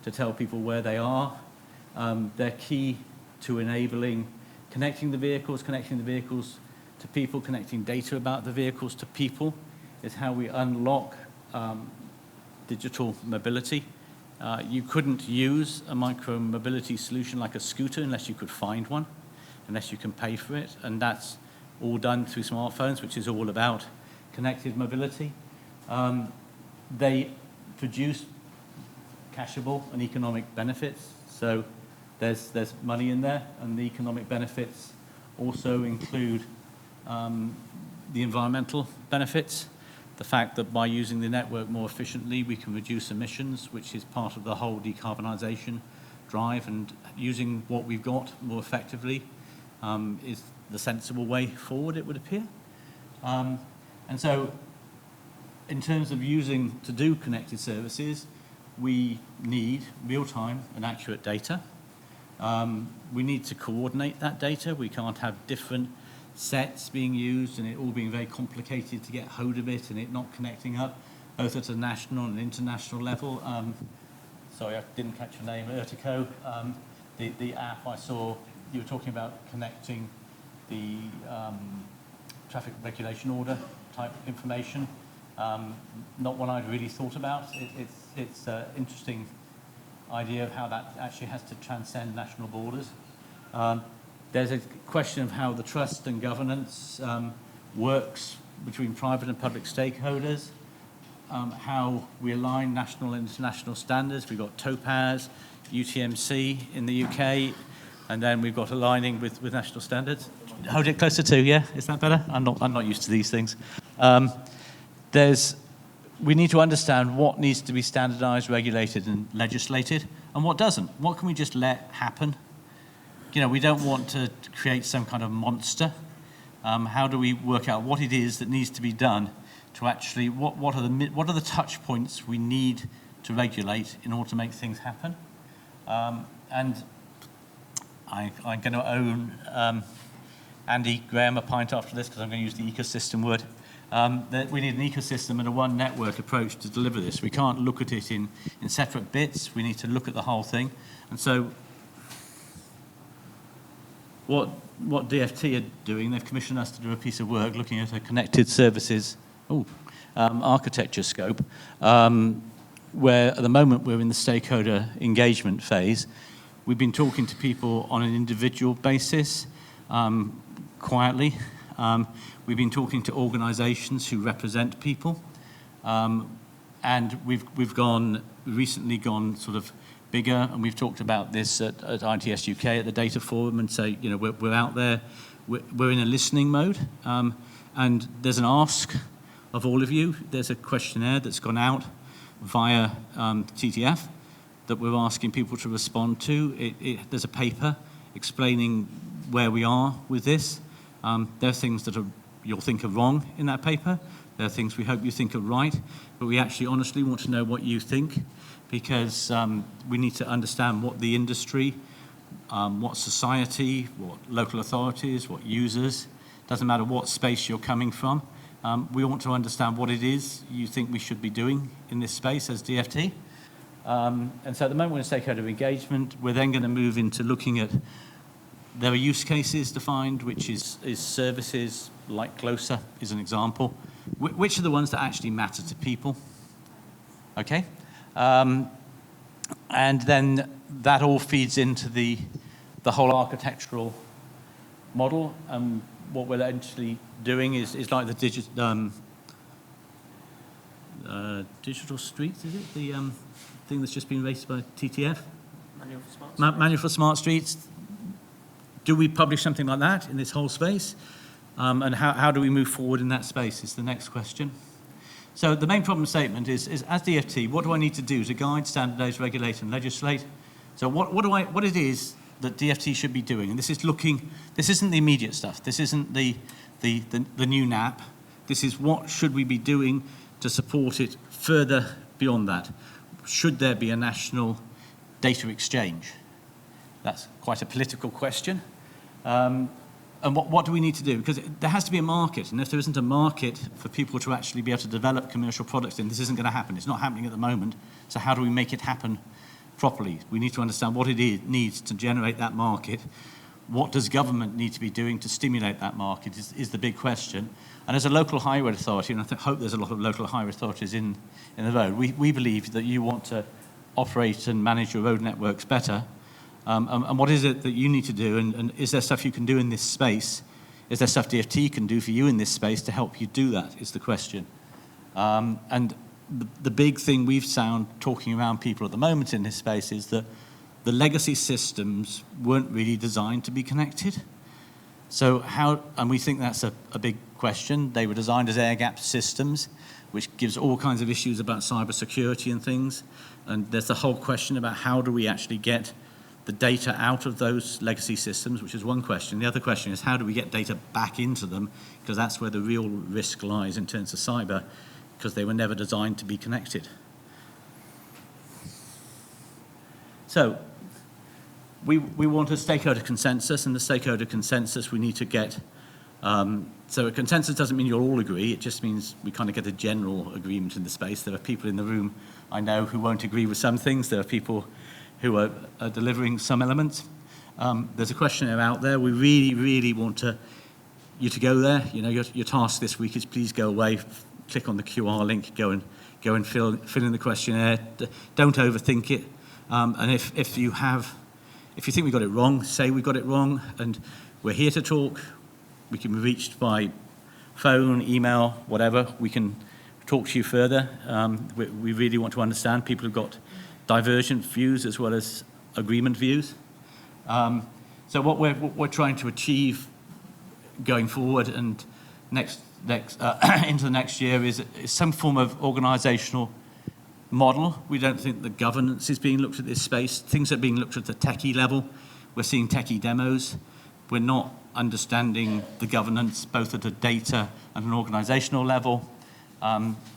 to tell people where they are. They're key to enabling connecting the vehicles to people, connecting data about the vehicles to people is how we unlock digital mobility. You couldn't use a micro-mobility solution like a scooter unless you could find one, unless you can pay for it, and that's all done through smartphones, which is all about connected mobility. They produce cashable and economic benefits, so there's money in there, and the economic benefits also include the environmental benefits, the fact that by using the network more efficiently we can reduce emissions, which is part of the whole decarbonisation drive, and using what we've got more effectively is the sensible way forward, it would appear. And so in terms of using to do connected services, we need real-time and accurate data. We need to coordinate that data. We can't have different sets being used and it all being very complicated to get hold of it and it not connecting up, both at a national and international level. Sorry, I didn't catch your name, ERTICO. The app I saw, you were talking about connecting the traffic regulation order type information. Not one I'd really thought about. It's an interesting idea of how that actually has to transcend national borders. There's a question of how the trust and governance works between private and public stakeholders, how we align national and international standards. We've got Topaz, UTMC in the UK. and then we've got aligning with national standards. Hold it closer to, yeah? Is that better? I'm not used to these things. We need to understand what needs to be standardized, regulated, and legislated, and what doesn't. What can we just let happen? We don't want to create some kind of monster. How do we work out what it is that needs to be done to actually, what are the touch points we need to regulate in order to make things happen? And I'm going to owe Andy Graham a pint after this, because I'm going to use the ecosystem word. That we need an ecosystem and a one network approach to deliver this. We can't look at it in separate bits. We need to look at the whole thing. And so what DFT are doing, they've commissioned us to do a piece of work looking at a connected services architecture scope, where at the moment we're in the stakeholder engagement phase. We've been talking to people on an individual basis, quietly. We've been talking to organisations who represent people, and we've recently gone sort of bigger, and we've talked about this at ITS UK at the Data Forum, and say, we're out there, we're in a listening mode, and there's an ask of all of you. There's a questionnaire that's gone out via TTF that we're asking people to respond to. There's a paper explaining where we are with this. There are things that you'll think are wrong in that paper. There are things we hope you think are right, but we actually honestly want to know what you think, because we need to understand what the industry, what society, what local authorities, what users, doesn't matter what space you're coming from. We want to understand what it is you think we should be doing in this space as DFT. And so at the moment we're in stakeholder engagement. We're then going to move into looking at, there are use cases defined, which is services like Clough is an example. Which are the ones that actually matter to people? Okay? And then that all feeds into the whole architectural model. What we're actually doing is like the digital streets, is it? The thing that's just been raised by TTF? Manual for Smart Streets. Manual for Smart Streets. Do we publish something like that in this whole space? And how do we move forward in that space is the next question. So the main problem statement is as DFT, what do I need to do to guide, standardize, regulate, and legislate? So what it is that DFT should be doing, and this isn't the immediate stuff. This isn't the new NAP. This is what should we be doing to support it further beyond that. Should there be a national data exchange? That's quite a political question. And what do we need to do? Because there has to be a market, and if there isn't a market for people to actually be able to develop commercial products, then this isn't going to happen. It's not happening at the moment. So how do we make it happen properly? We need to understand what it needs to generate that market. What does government need to be doing to stimulate that market is the big question. And as a local highway authority, and I hope there's a lot of local highway authorities in the road, we believe that you want to operate and manage your road networks better. And what is it that you need to do? And is there stuff you can do in this space? Is there stuff DFT can do for you in this space to help you do that, is the question. And the big thing we've found talking around people at the moment in this space is that the legacy systems weren't really designed to be connected. So and we think that's a big question. They were designed as air-gapped systems, which gives all kinds of issues about cyber security and things. And there's the whole question about how do we actually get the data out of those legacy systems, which is one question. The other question is how do we get data back into them, because that's where the real risk lies in terms of cyber, because they were never designed to be connected. So we want a stakeholder consensus, and the stakeholder consensus we need to get. So a consensus doesn't mean you'll all agree, it just means we kind of get a general agreement in the space. There are people in the room I know who won't agree with some things. There are people who are delivering some elements. There's a questionnaire out there. We really, really want you to go there. You know, your task this week is please go away, click on the QR link, go and fill in the questionnaire. Don't overthink it. And if you think we got it wrong, say we got it wrong, and we're here to talk. We can be reached by phone, email, whatever. We can talk to you further. We really want to understand people who've got divergent views as well as agreement views. So what we're trying to achieve going forward and next into the next year is some form of organisational model. We don't think the governance is being looked at this space. Things are being looked at the techie level. We're seeing techie demos. We're not understanding the governance both at a data and an organisational level.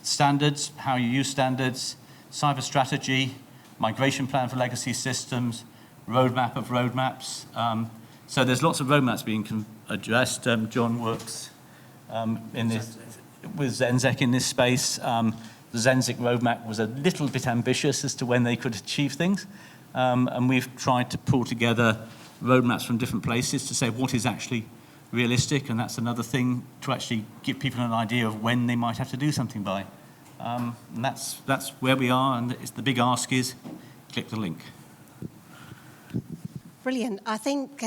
Standards, how you use standards, cyber strategy, migration plan for legacy systems, roadmap of roadmaps. So there's lots of roadmaps being addressed. John works in this, with Zenzik in this space. The Zenzik roadmap was a little bit ambitious as to when they could achieve things. And we've tried to pull together roadmaps from different places to say what is actually realistic, and that's another thing to actually give people an idea of when they might have to do something by. And that's where we are, and the big ask is click the link. Brilliant. I think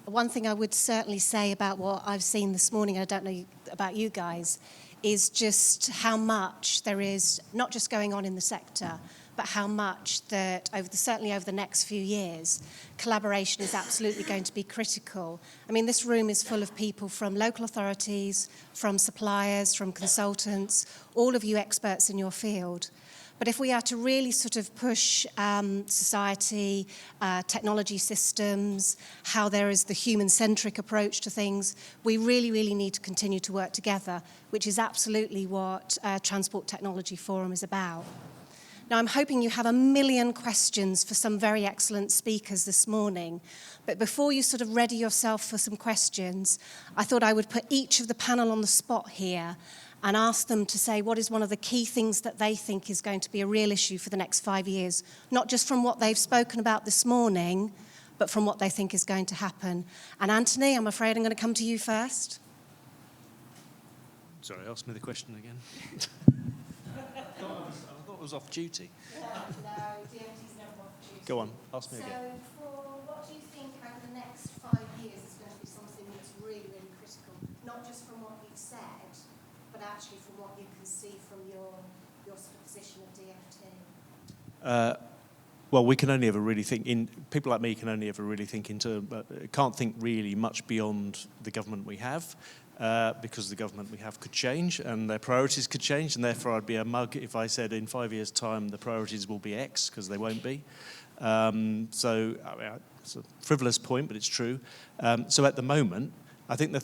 one thing I would certainly say about what I've seen this morning, I don't know about you guys, is just how much there is not just going on in the sector, but how much that certainly over the next few years, collaboration is absolutely going to be critical. I mean, this room is full of people from local authorities, from suppliers, from consultants, all of you experts in your field. But if we are to really sort of push society, technology systems, how there is the human-centric approach to things, we really, really need to continue to work together, which is absolutely what Transport Technology Forum is about. Now, I'm hoping you have a million questions for some very excellent speakers this morning. But before you sort of ready yourself for some questions, I thought I would put each of the panel on the spot here and ask them to say what is one of the key things that they think is going to be a real issue for the next 5 years, not just from what they've spoken about this morning, but from what they think is going to happen. And Anthony, I'm afraid I'm going to come to you first. Sorry, ask me the question again. I thought it was off duty. No, DFT's never off duty. Go on, ask me again. So, what do you think over the next 5 years is going to be something that's really, really critical, not just from what you've said, but actually from what you can see from your sort of position at DFT? Well, we can only ever really think people like me can only ever really think can't think really much beyond the government we have, because the government we have could change and their priorities could change, and therefore I'd be a mug if I said in 5 years' time the priorities will be X, because they won't be. So I mean, it's a frivolous point, but it's true. So at the moment, I think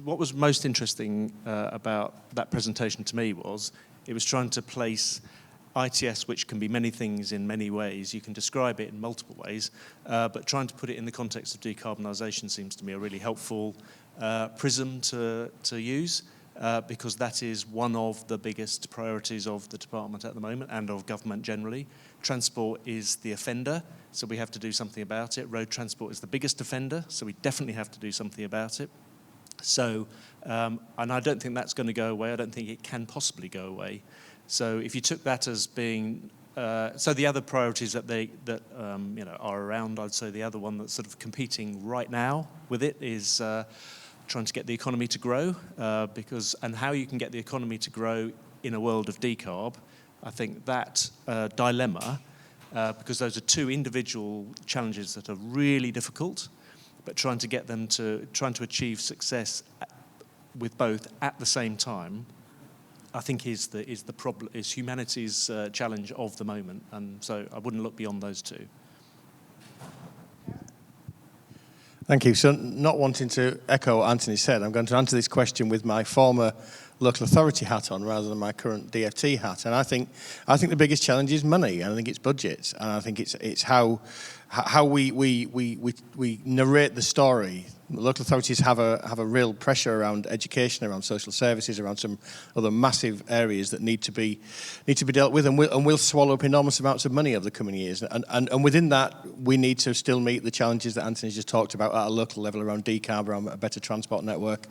what was most interesting about that presentation to me was it was trying to place ITS, which can be many things in many ways. You can describe it in multiple ways, but trying to put it in the context of decarbonisation seems to me a really helpful prism to use, because that is one of the biggest priorities of the department at the moment and of government generally. Transport is the offender, so we have to do something about it. Road transport is the biggest offender, so we definitely have to do something about it. So, and I don't think that's going to go away. I don't think it can possibly go away. So if you took that as being, so the other priorities that are around, I'd say the other one that's sort of competing right now with it is trying to get the economy to grow, and how you can get the economy to grow in a world of decarb. I think that dilemma, because those are two individual challenges that are really difficult, but trying to achieve success with both at the same time, I think is humanity's challenge of the moment, and so I wouldn't look beyond those two. Thank you. So, not wanting to echo what Anthony said, I'm going to answer this question with my former local authority hat on rather than my current DFT hat. And I think the biggest challenge is money, and I think it's budgets, and I think it's how we narrate the story. Local authorities have a real pressure around education, around social services, around some other massive areas that need to be dealt with, and will swallow up enormous amounts of money over the coming years. And within that, we need to still meet the challenges that Anthony just talked about at a local level around decarb, around a better transport network.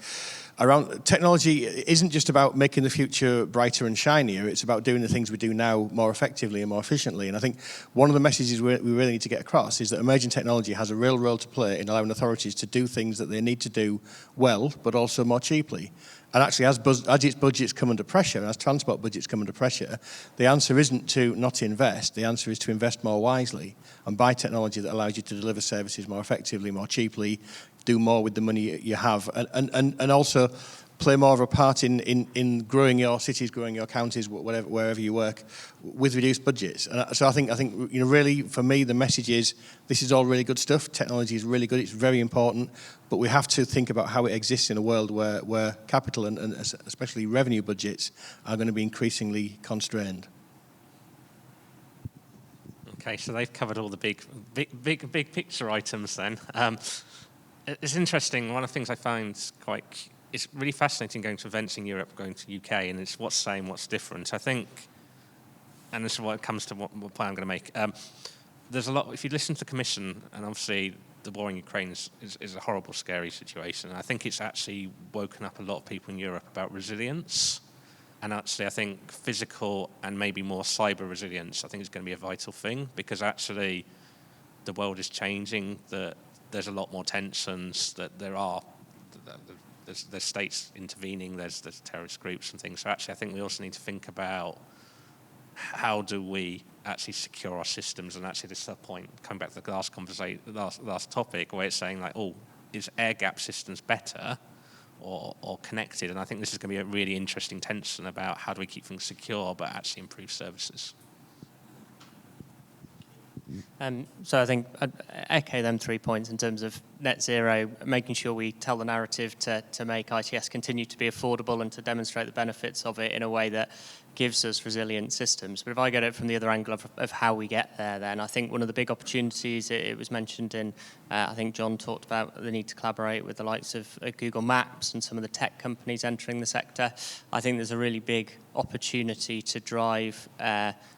Around technology isn't just about making the future brighter and shinier, it's about doing the things we do now more effectively and more efficiently. And I think one of the messages we really need to get across is that emerging technology has a real role to play in allowing authorities to do things that they need to do well, but also more cheaply. And actually, as its budgets come under pressure, and as transport budgets come under pressure, the answer isn't to not invest. The answer is to invest more wisely and buy technology that allows you to deliver services more effectively, more cheaply, do more with the money you have, and also play more of a part in growing your cities, growing your counties, wherever you work, with reduced budgets. And so I think really for me the message is this is all really good stuff. Technology is really good. It's very important, but we have to think about how it exists in a world where capital and especially revenue budgets are going to be increasingly constrained. Okay, so they've covered all the big picture items then. It's interesting. One of the things I find it's really fascinating going to events in Europe, going to UK, and it's what's the same, what's different. I think, and this is what comes to what point I'm going to make. There's a lot. If you listen to the Commission, and obviously the war in Ukraine is a horrible, scary situation. I think it's actually woken up a lot of people in Europe about resilience, and actually I think physical and maybe more cyber resilience. I think is going to be a vital thing because actually the world is changing. That there's a lot more tensions. That there's states intervening, there's terrorist groups and things. So actually, I think we also need to think about how do we actually secure our systems. And actually, this is a point, coming back to the last conversation, last topic, where it's saying like, is air gap systems better or connected? And I think this is going to be a really interesting tension about how do we keep things secure but actually improve services. So I think I'd echo them 3 points in terms of net zero, making sure we tell the narrative to make ITS continue to be affordable and to demonstrate the benefits of it in a way that gives us resilient systems. But if I get it from the other angle of how we get there, then I think one of the big opportunities, it was mentioned in, I think John talked about the need to collaborate with the likes of Google Maps and some of the tech companies entering the sector. I think there's a really big opportunity to drive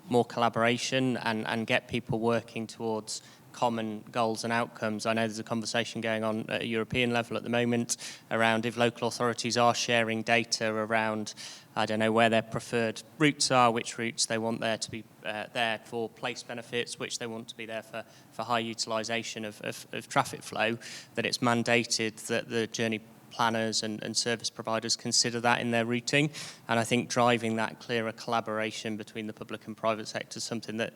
more collaboration and get people working towards common goals and outcomes. I know there's a conversation going on at a European level at the moment around if local authorities are sharing data around, I don't know, where their preferred routes are, which routes they want there to be there for place benefits, which they want to be there for high utilisation of traffic flow, that it's mandated that the journey planners and service providers consider that in their routing. And I think driving that clearer collaboration between the public and private sector is something that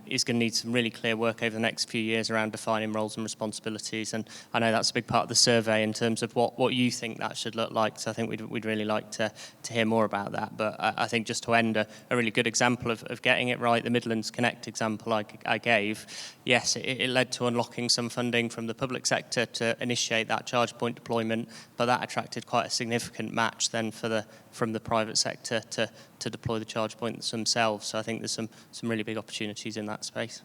is going to need some really clear work over the next few years around defining roles and responsibilities. And I know that's a big part of the survey in terms of what you think that should look like. So I think we'd really like to hear more about that. But I think just to end, a really good example of getting it right, the Midlands Connect example I gave, yes, it led to unlocking some funding from the public sector to initiate that charge point deployment, but that attracted quite a significant match then from the private sector to deploy the charge points themselves. So I think there's some really big opportunities in that space.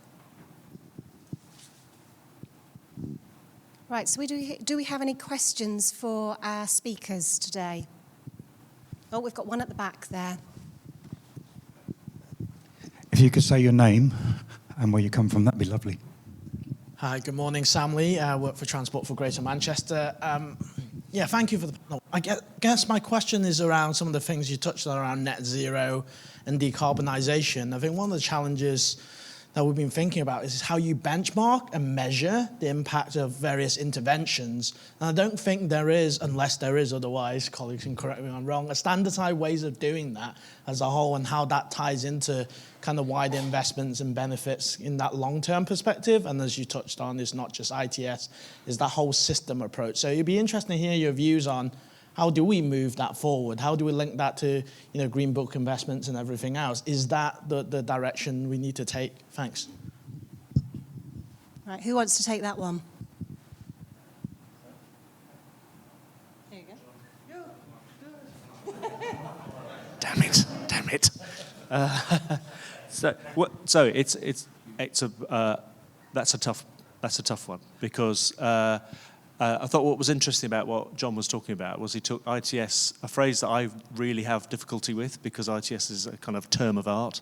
Right, so do we have any questions for our speakers today? Oh, we've got one at the back there. If you could say your name and where you come from, that'd be lovely. Hi, good morning, Sam Lee. I work for Transport for Greater Manchester. Yeah, thank you for the panel. I guess my question is around some of the things you touched on around net zero and decarbonisation. I think one of the challenges that we've been thinking about is how you benchmark and measure the impact of various interventions. And I don't think there is, unless there is otherwise, colleagues can correct me if I'm wrong, a standardised ways of doing that as a whole and how that ties into kind of wider investments and benefits in that long-term perspective. And as you touched on, it's not just ITS, it's that whole system approach. So it'd be interesting to hear your views on how do we move that forward? How do we link that to, Green Book investments and everything else? Is that the direction we need to take? Thanks. Right, who wants to take that one? There you go. Damn it. So that's a tough one because I thought what was interesting about what John was talking about was he took ITS, a phrase that I really have difficulty with because ITS is a kind of term of art,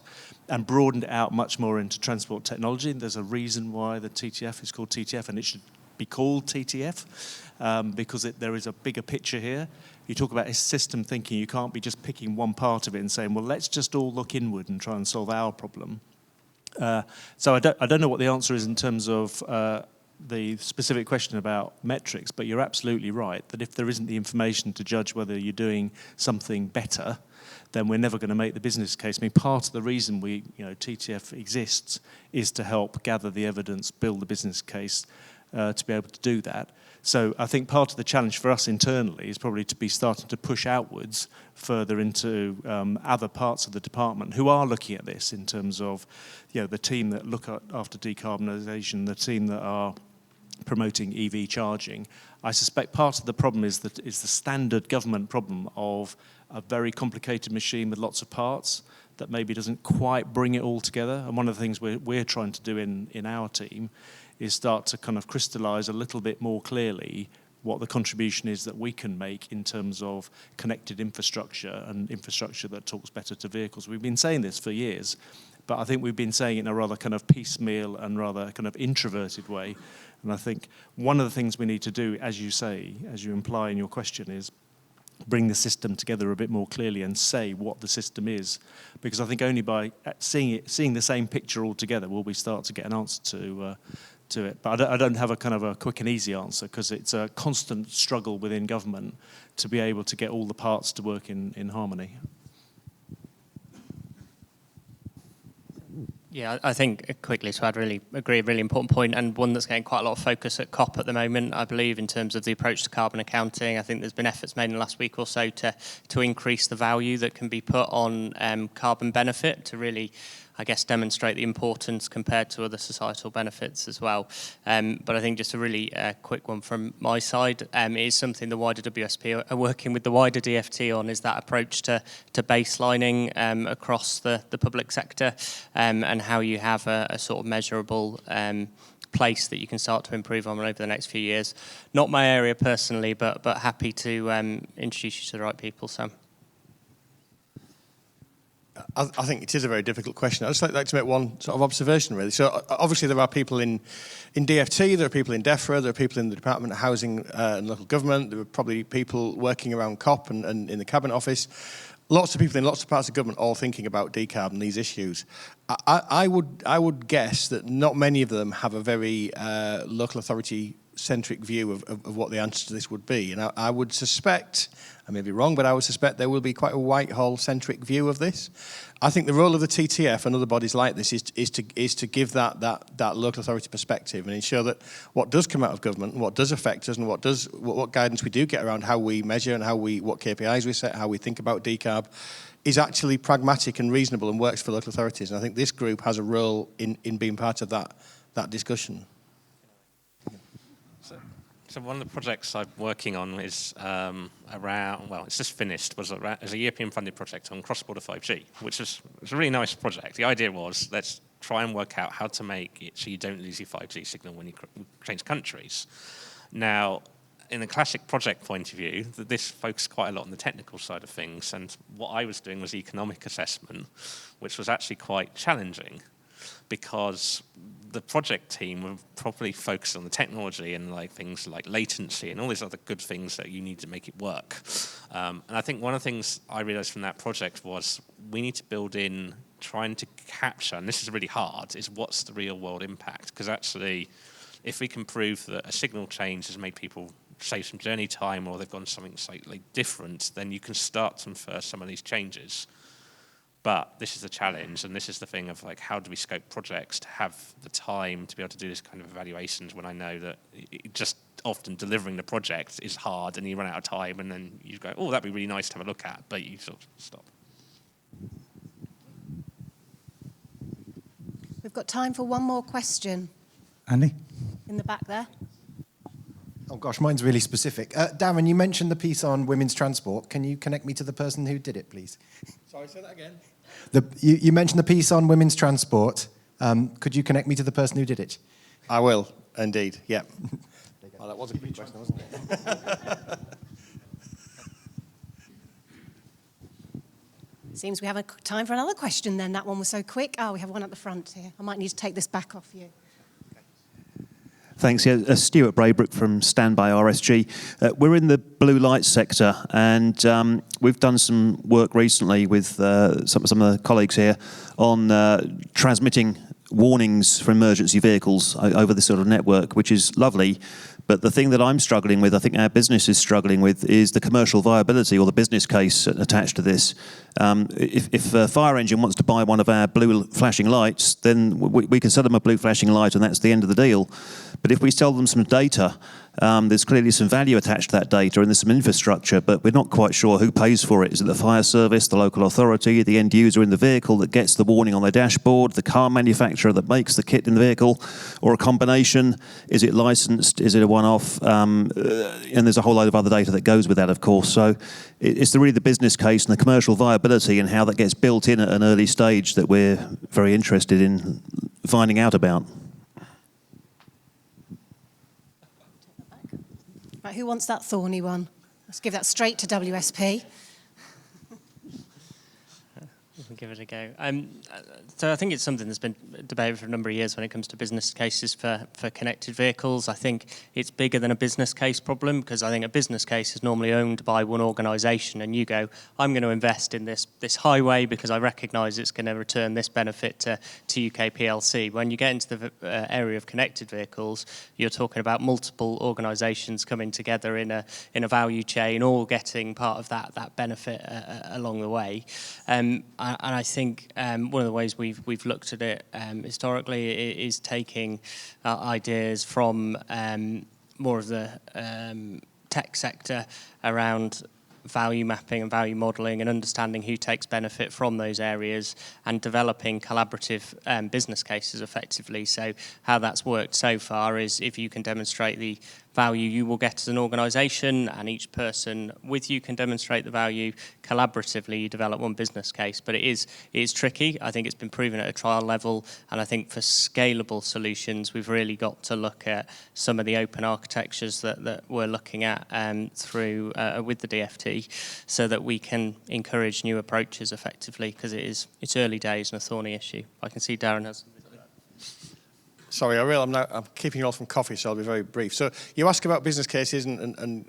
and broadened it out much more into transport technology. And there's a reason why the TTF is called TTF, and it should be called TTF because there is a bigger picture here. You talk about system thinking. You can't be just picking one part of it and saying, well, let's just all look inward and try and solve our problem. So I don't know what the answer is in terms of the specific question about metrics, but you're absolutely right that if there isn't the information to judge whether you're doing something better, then we're never going to make the business case. I mean, part of the reason TTF exists is to help gather the evidence, build the business case to be able to do that. So I think part of the challenge for us internally is probably to be starting to push outwards further into other parts of the department who are looking at this in terms of the team that look after decarbonisation, the team that are promoting EV charging. I suspect part of the problem is the standard government problem of a very complicated machine with lots of parts that maybe doesn't quite bring it all together. And one of the things we're trying to do in our team is start to kind of crystallise a little bit more clearly what the contribution is that we can make in terms of connected infrastructure and infrastructure that talks better to vehicles. We've been saying this for years, but I think we've been saying it in a rather kind of piecemeal and rather kind of introverted way. And I think one of the things we need to do, as you say, as you imply in your question, is bring the system together a bit more clearly and say what the system is. Because I think only by seeing the same picture all together will we start to get an answer to it. But I don't have a kind of a quick and easy answer, because it's a constant struggle within government to be able to get all the parts to work in harmony. Yeah, I think quickly to add, really agree, a really important point, and one that's getting quite a lot of focus at COP at the moment, I believe, in terms of the approach to carbon accounting. I think there's been efforts made in the last week or so to increase the value that can be put on carbon benefit, to really, I guess, demonstrate the importance compared to other societal benefits as well. But I think just a really quick one from my side is something the wider WSP are working with the wider DFT on, is that approach to baselining across the public sector, and how you have a sort of measurable place that you can start to improve on over the next few years. Not my area personally, but happy to introduce you to the right people, Sam. I think it is a very difficult question. I'd just like to make one sort of observation, really. So obviously there are people in DFT, there are people in DEFRA, there are people in the Department of Housing and Local Government, there are probably people working around COP and in the Cabinet Office. Lots of people in lots of parts of government all thinking about decarb and these issues. I would guess that not many of them have a very local authority centric view of what the answer to this would be. And I would suspect, I may be wrong, but I would suspect there will be quite a Whitehall centric view of this. I think the role of the TTF and other bodies like this is to give that local authority perspective and ensure that what does come out of government and what does affect us and what guidance we do get around how we measure and what KPIs we set, how we think about decarb, is actually pragmatic and reasonable and works for local authorities. And I think this group has a role in being part of that discussion. So one of the projects I'm working on is it's just finished, was a European funded project on cross-border 5G, which was a really nice project. The idea was, let's try and work out how to make it so you don't lose your 5G signal when you change countries. Now, in the classic project point of view, this focused quite a lot on the technical side of things, and what I was doing was economic assessment, which was actually quite challenging, because the project team were probably focused on the technology and like things like latency and all these other good things that you need to make it work. And I think one of the things I realized from that project was we need to build in trying to capture, and this is really hard, is what's the real world impact? Because actually, if we can prove that a signal change has made people save some journey time or they've gone something slightly different, then you can start to infer some of these changes. But this is the challenge, and this is the thing of like, how do we scope projects to have the time to be able to do this kind of evaluations when I know that just often delivering the project is hard and you run out of time and then you go, oh, that'd be really nice to have a look at, but you sort of stop. We've got time for one more question. Andy? In the back there. Oh gosh, mine's really specific. Darren, you mentioned the piece on women's transport. Can you connect me to the person who did it, please? Sorry, say that again. You mentioned the piece on women's transport. Could you connect me to the person who did it? I will, indeed, yeah. Well, that was a good question, wasn't it? Seems we have time for another question then. That one was so quick. Oh, we have one at the front here. I might need to take this back off you. Thanks. Yeah, Stuart Braybrook from Standby RSG. We're in the blue light sector, and we've done some work recently with some of the colleagues here on transmitting warnings for emergency vehicles over this sort of network, which is lovely. But the thing that I'm struggling with, I think our business is struggling with, is the commercial viability or the business case attached to this. If a fire engine wants to buy one of our blue flashing lights, then we can sell them a blue flashing light and that's the end of the deal. But if we sell them some data, there's clearly some value attached to that data and there's some infrastructure, but we're not quite sure who pays for it. Is it the fire service, the local authority, the end user in the vehicle that gets the warning on their dashboard, the car manufacturer that makes the kit in the vehicle, or a combination? Is it licensed? Is it a one-off? And there's a whole load of other data that goes with that, of course. So it's really the business case and the commercial viability and how that gets built in at an early stage that we're very interested in finding out about. Right, who wants that thorny one? Let's give that straight to WSP. We'll give it a go. So I think it's something that's been debated for a number of years when it comes to business cases for connected vehicles. I think it's bigger than a business case problem, because I think a business case is normally owned by one organisation and you go, I'm going to invest in this highway because I recognise it's going to return this benefit to UK PLC. When you get into the area of connected vehicles, you're talking about multiple organisations coming together in a value chain, all getting part of that benefit along the way. And I think one of the ways we've looked at it historically is taking ideas from more of the tech sector around value mapping and value modelling and understanding who takes benefit from those areas and developing collaborative business cases effectively. So how that's worked so far is if you can demonstrate the value you will get as an organisation and each person with you can demonstrate the value, collaboratively you develop one business case. But it is tricky. I think it's been proven at a trial level, and I think for scalable solutions we've really got to look at some of the open architectures that we're looking at through with the DFT, so that we can encourage new approaches effectively, because it's early days and a thorny issue. I can see Darren has something. Sorry, I'm keeping you all from coffee, so I'll be very brief. So you ask about business cases, and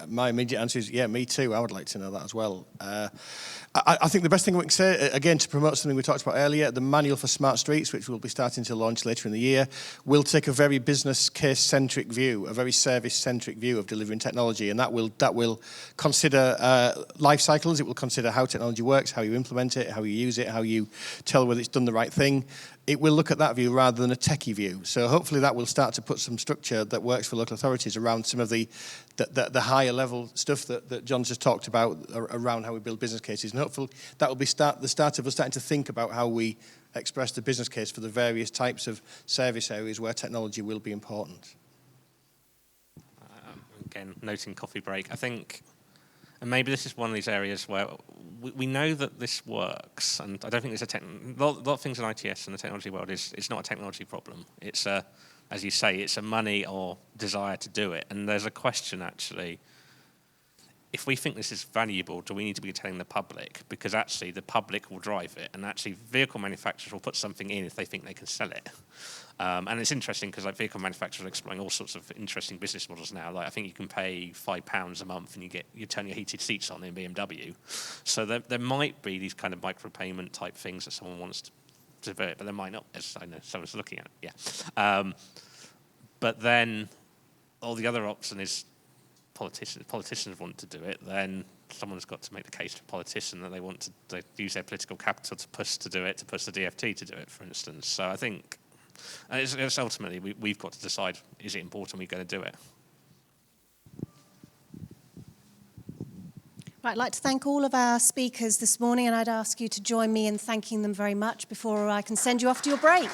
my immediate answer is, yeah, me too. I would like to know that as well. I think the best thing we can say, again, to promote something we talked about earlier, the Manual for Smart Streets, which we'll be starting to launch later in the year, will take a very business case-centric view, a very service-centric view of delivering technology, and that will consider life cycles. It will consider how technology works, how you implement it, how you use it, how you tell whether it's done the right thing. It will look at that view rather than a techie view. So hopefully that will start to put some structure that works for local authorities around some of the higher level stuff that John's just talked about around how we build business cases. And hopefully that will be the start of us starting to think about how we express the business case for the various types of service areas where technology will be important. Again, noting coffee break, I think, and maybe this is one of these areas where we know that this works, and I don't think there's a lot of things in ITS and the technology world it's not a technology problem. It's as you say, it's a money or desire to do it. And there's a question actually, if we think this is valuable, do we need to be telling the public? Because actually the public will drive it, and actually vehicle manufacturers will put something in if they think they can sell it. And it's interesting because like vehicle manufacturers are exploring all sorts of interesting business models now. Like I think you can pay £5 a month and you turn your heated seats on in BMW. So there might be these kind of micropayment type things that someone wants to do it, but there might not, as I know someone's looking at it. Yeah. But then all the other option is politicians want to do it, then someone's got to make the case to a politician that they use their political capital to push the DFT to do it, for instance. So I think it's ultimately we've got to decide, is it important, we're going to do it. Right, I'd like to thank all of our speakers this morning, and I'd ask you to join me in thanking them very much before I can send you off to your break.